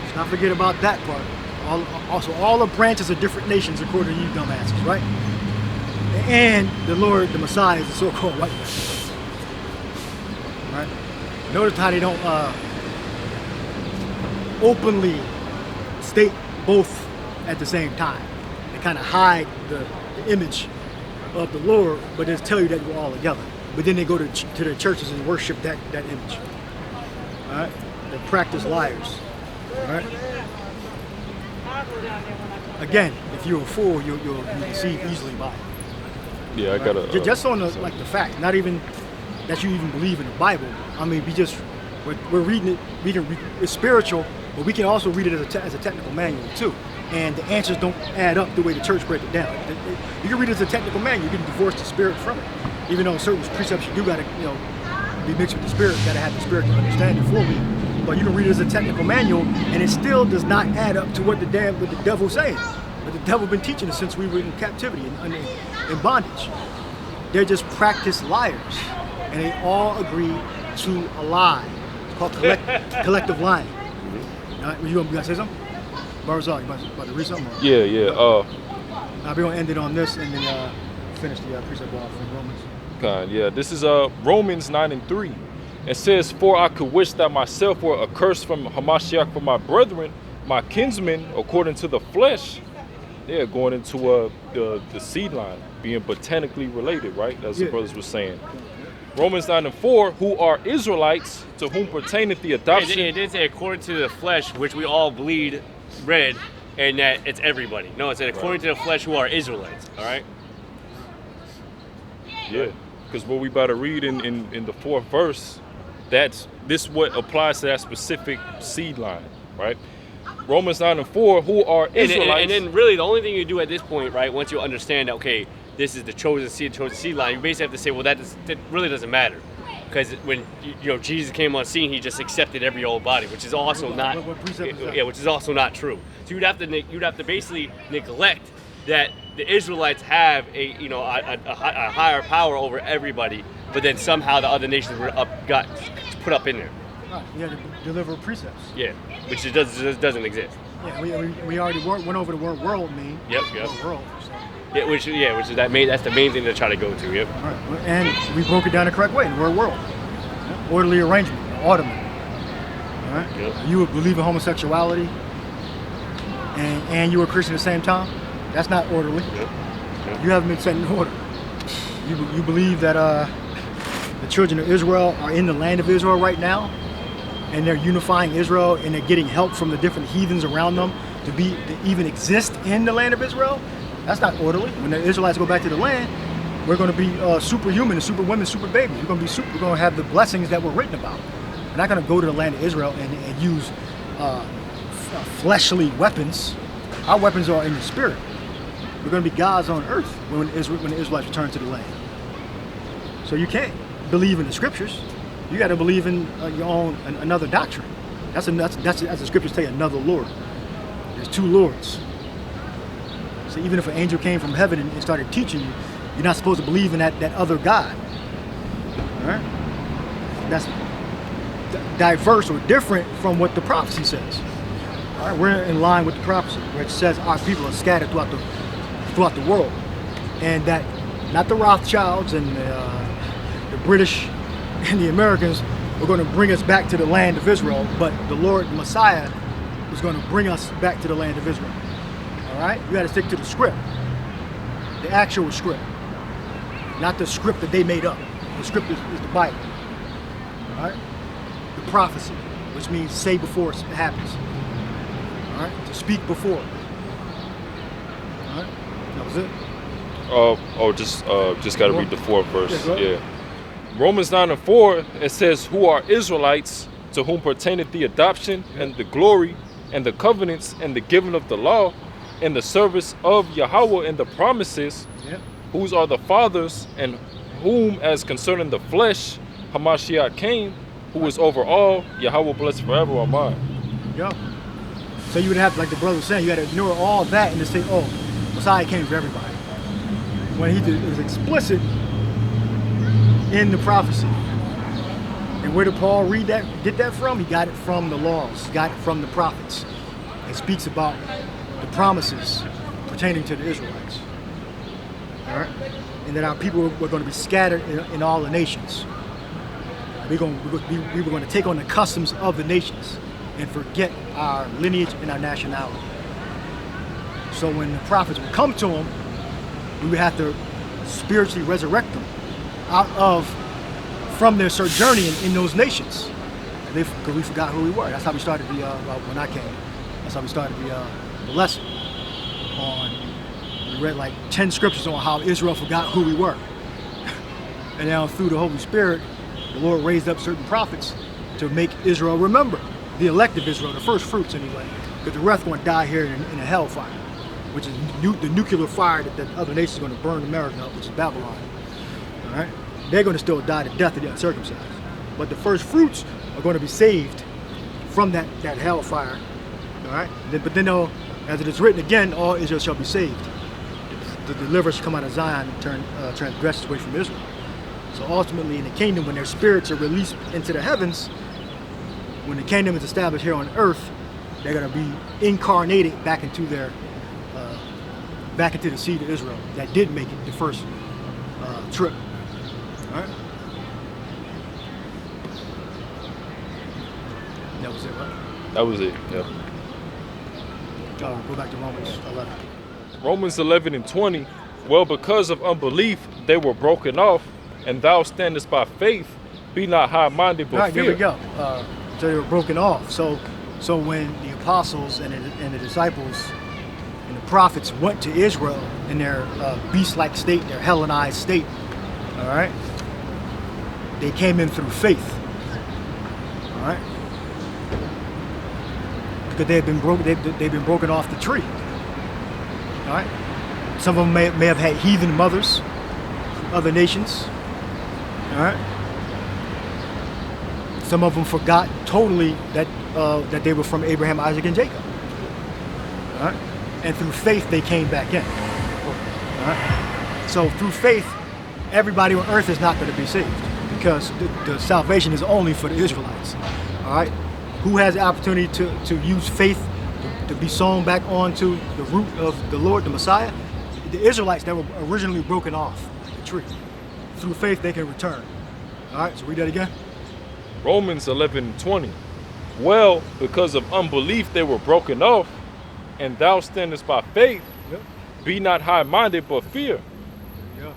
let's not forget about that part. Also, all the branches are different nations according to you dumbasses, right? And the Lord, the Messiah, is the so-called white man. Right? Notice how they don't openly state both at the same time. They kind of hide the image of the Lord, but just tell you that we're all together. But then they go to their churches and worship that image. All right, they practice liars. All right. Again, if you're a fool, you'll be deceived easily by it. Yeah, I gotta. Just on the fact, not even that you even believe in the Bible. I mean, we're reading it. It's spiritual, but we can also read it as a technical manual too. And the answers don't add up the way the church break it down. You can read it as a technical manual. You can divorce the spirit from it. Even though certain precepts you do gotta, be mixed with the spirit. You gotta have the spirit to understand it fully. But you can read it as a technical manual, and it still does not add up to what the devil's saying. But the devil been teaching us since we were in captivity and in bondage. They're just practice liars, and they all agree to a lie. It's called collective lying. All right, you gonna say something? Barzal, you about to read something? Or? Yeah. We're gonna end it on this, and then finish the precept off in Romans. Yeah. This is Romans 9:3. It says, "For I could wish that myself were accursed from Hamashiach for my brethren, my kinsmen, according to the flesh." They're going into the seed line, being botanically related, right? As the brothers were saying. Romans 9:4, who are Israelites, to whom pertaineth the adoption. It did say according to the flesh, which we all bleed red, and that it's everybody. No, it said according to the flesh, who are Israelites. All right. Yeah, because what we about to read in the 4th verse, this what applies to that specific seed line, right? Romans 9:4, who are Israelites. And then really the only thing you do at this point, right, once you understand that, okay, this is the chosen seed line, you basically have to say, well, that really doesn't matter. Because when Jesus came on scene, he just accepted every old body, which is also not which is also not true. So you'd have to basically neglect that the Israelites have a higher power over everybody, but then somehow the other nations got put up in there. You have to deliver precepts. Yeah, which doesn't exist. Yeah, we already went over the word world mean. Yep. World. So. Yeah, which is that's the main thing to try to go to. Yep. All right, and we broke it down the correct way. The word world, orderly arrangement, ottoman. All right. Yep. You would believe in homosexuality, and you were a Christian at the same time. That's not orderly. Yep. You haven't been set in order. You believe that the children of Israel are in the land of Israel right now, and they're unifying Israel, and they're getting help from the different heathens around them to even exist in the land of Israel. That's not orderly. When the Israelites go back to the land, we're going to be superhuman, and super women, super babies. We're going to have the blessings that were written about. We're not going to go to the land of Israel and use fleshly weapons. Our weapons are in the spirit. We're going to be gods on earth when the Israelites return to the land. So you can't believe in the scriptures. You got to believe in your own another doctrine. That's as the scriptures tell you, another Lord. There's two Lords. So even if an angel came from heaven and started teaching you, you're not supposed to believe in that other God. All right? That's diverse or different from what the prophecy says. All right? We're in line with the prophecy, where it says our people are scattered throughout the world, and that not the Rothschilds and the British and the Americans were going to bring us back to the land of Israel, but the Lord, the Messiah, was going to bring us back to the land of Israel. All right? You got to stick to the script, the actual script, not the script that they made up. The script is the Bible. All right? The prophecy, which means say before it happens. All right? To speak before. All right? That was it. Just got to read the 4th verse. Yeah. Romans 9:4, it says, who are Israelites, to whom pertaineth the adoption and the glory and the covenants and the giving of the law and the service of Yahweh and the promises, whose are the fathers, and whom, as concerning the flesh, Hamashiach came, who is over all, Yahweh blessed forever. Amen. Yeah. So you would have, like the brother was saying, you got to ignore all that and just say, oh, Messiah came for everybody. When it was explicit in the prophecy. And where did Paul get that from? He got it from the laws. He got it from the prophets. It speaks about the promises pertaining to the Israelites. All right? And that our people were going to be scattered in all the nations. We were going to take on the customs of the nations and forget our lineage and our nationality. So when the prophets would come to him, we would have to spiritually resurrect them from their sojourning in those nations. Because we forgot who we were. That's how we started when I came. That's how we started the lesson. We read like 10 scriptures on how Israel forgot who we were. And now through the Holy Spirit, the Lord raised up certain prophets to make Israel remember. The elect of Israel, the first fruits anyway. Because the rest going to die here in a hellfire, which is the nuclear fire that other nations are going to burn America up, which is Babylon. All right? They're going to still die to death of the uncircumcised. But the first fruits are going to be saved from that hellfire. All right? But then, as it is written again, all Israel shall be saved. The deliverers come out of Zion and turn transgressors away from Israel. So ultimately, in the kingdom, when their spirits are released into the heavens, when the kingdom is established here on earth, they're going to be incarnated back into the seed of Israel that did make it the first trip. All right? That was it, right? That was it. Yeah. Go back to Romans 11. Romans 11 and 20. Well, because of unbelief, they were broken off, and thou standest by faith. Be not high-minded, but All right, fear. there we go. So they were broken off. So when the apostles and the disciples and the prophets went to Israel in their beast-like state, their Hellenized state, all right, they came in through faith. All right, because they've been broken off the tree. All right, some of them may have had heathen mothers from other nations. All right. Some of them forgot totally that they were from Abraham, Isaac, and Jacob. All right? And through faith, they came back in. All right? So through faith, everybody on earth is not going to be saved because the salvation is only for the Israelites. All right? Who has the opportunity to use faith to be sown back onto the root of the Lord, the Messiah? The Israelites that were originally broken off the tree. Through faith, they can return. All right? So read that again. Romans 11:20. Well, because of unbelief they were broken off, and thou standest by faith. Yep. Be not high-minded, but fear. Yeah.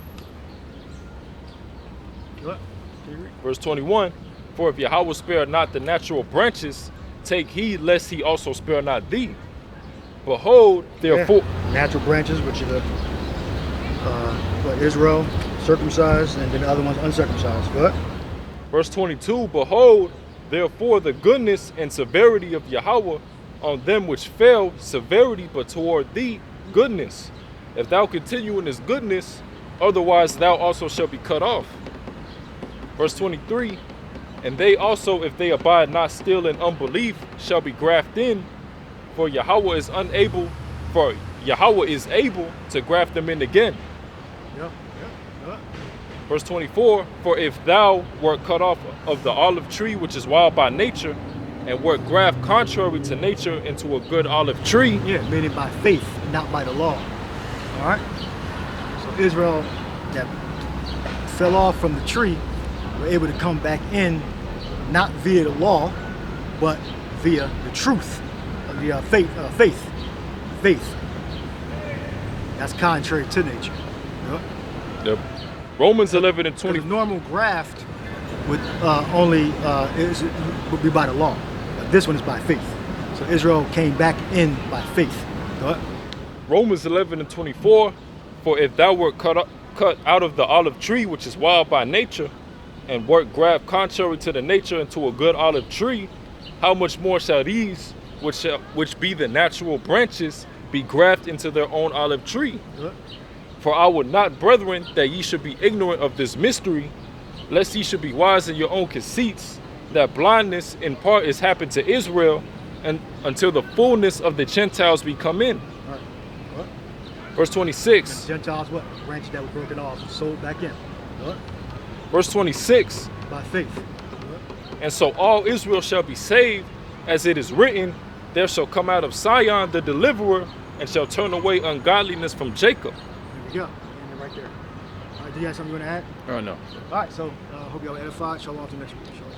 What? Can you read? Verse 21. For if Yahweh spare not the natural branches, take heed lest he also spare not thee. Behold, therefore... Yeah. Natural branches, which are Israel, circumcised, and then the other ones uncircumcised. What? Verse 22, behold, therefore the goodness and severity of Yahweh on them which fell, severity, but toward thee, goodness. If thou continue in his goodness, otherwise thou also shalt be cut off. Verse 23, and they also, if they abide not still in unbelief, shall be grafted in, for Yahweh is able to graft them in again. Yeah. Verse 24, for if thou wert cut off of the olive tree, which is wild by nature, and wert grafted contrary to nature into a good olive tree. Yeah, made it by faith, not by the law. All right? So Israel that fell off from the tree were able to come back in, not via the law, but via the truth of the faith. That's contrary to nature. Yep. Romans 11 and 20. The normal graft would would be by the law. But this one is by faith. So Israel came back in by faith. Go ahead. Romans 11 and 24. For if thou wert cut out of the olive tree, which is wild by nature, and wert grafted contrary to the nature into a good olive tree, how much more shall these, which be the natural branches, be grafted into their own olive tree? Go ahead. For I would not, brethren, that ye should be ignorant of this mystery, lest ye should be wise in your own conceits, that blindness in part is happened to Israel, and until the fullness of the Gentiles be come in. All right. What? Verse 26. Gentiles, what? Branches that were broken off, sold back in. What? Verse 26. By faith. What? And so all Israel shall be saved, as it is written, there shall come out of Sion the deliverer, and shall turn away ungodliness from Jacob. There we go. And then right there. All right, do you have something you want to add? Oh, no. All right, so hope y'all edified. Shalom to the next week. Shalom.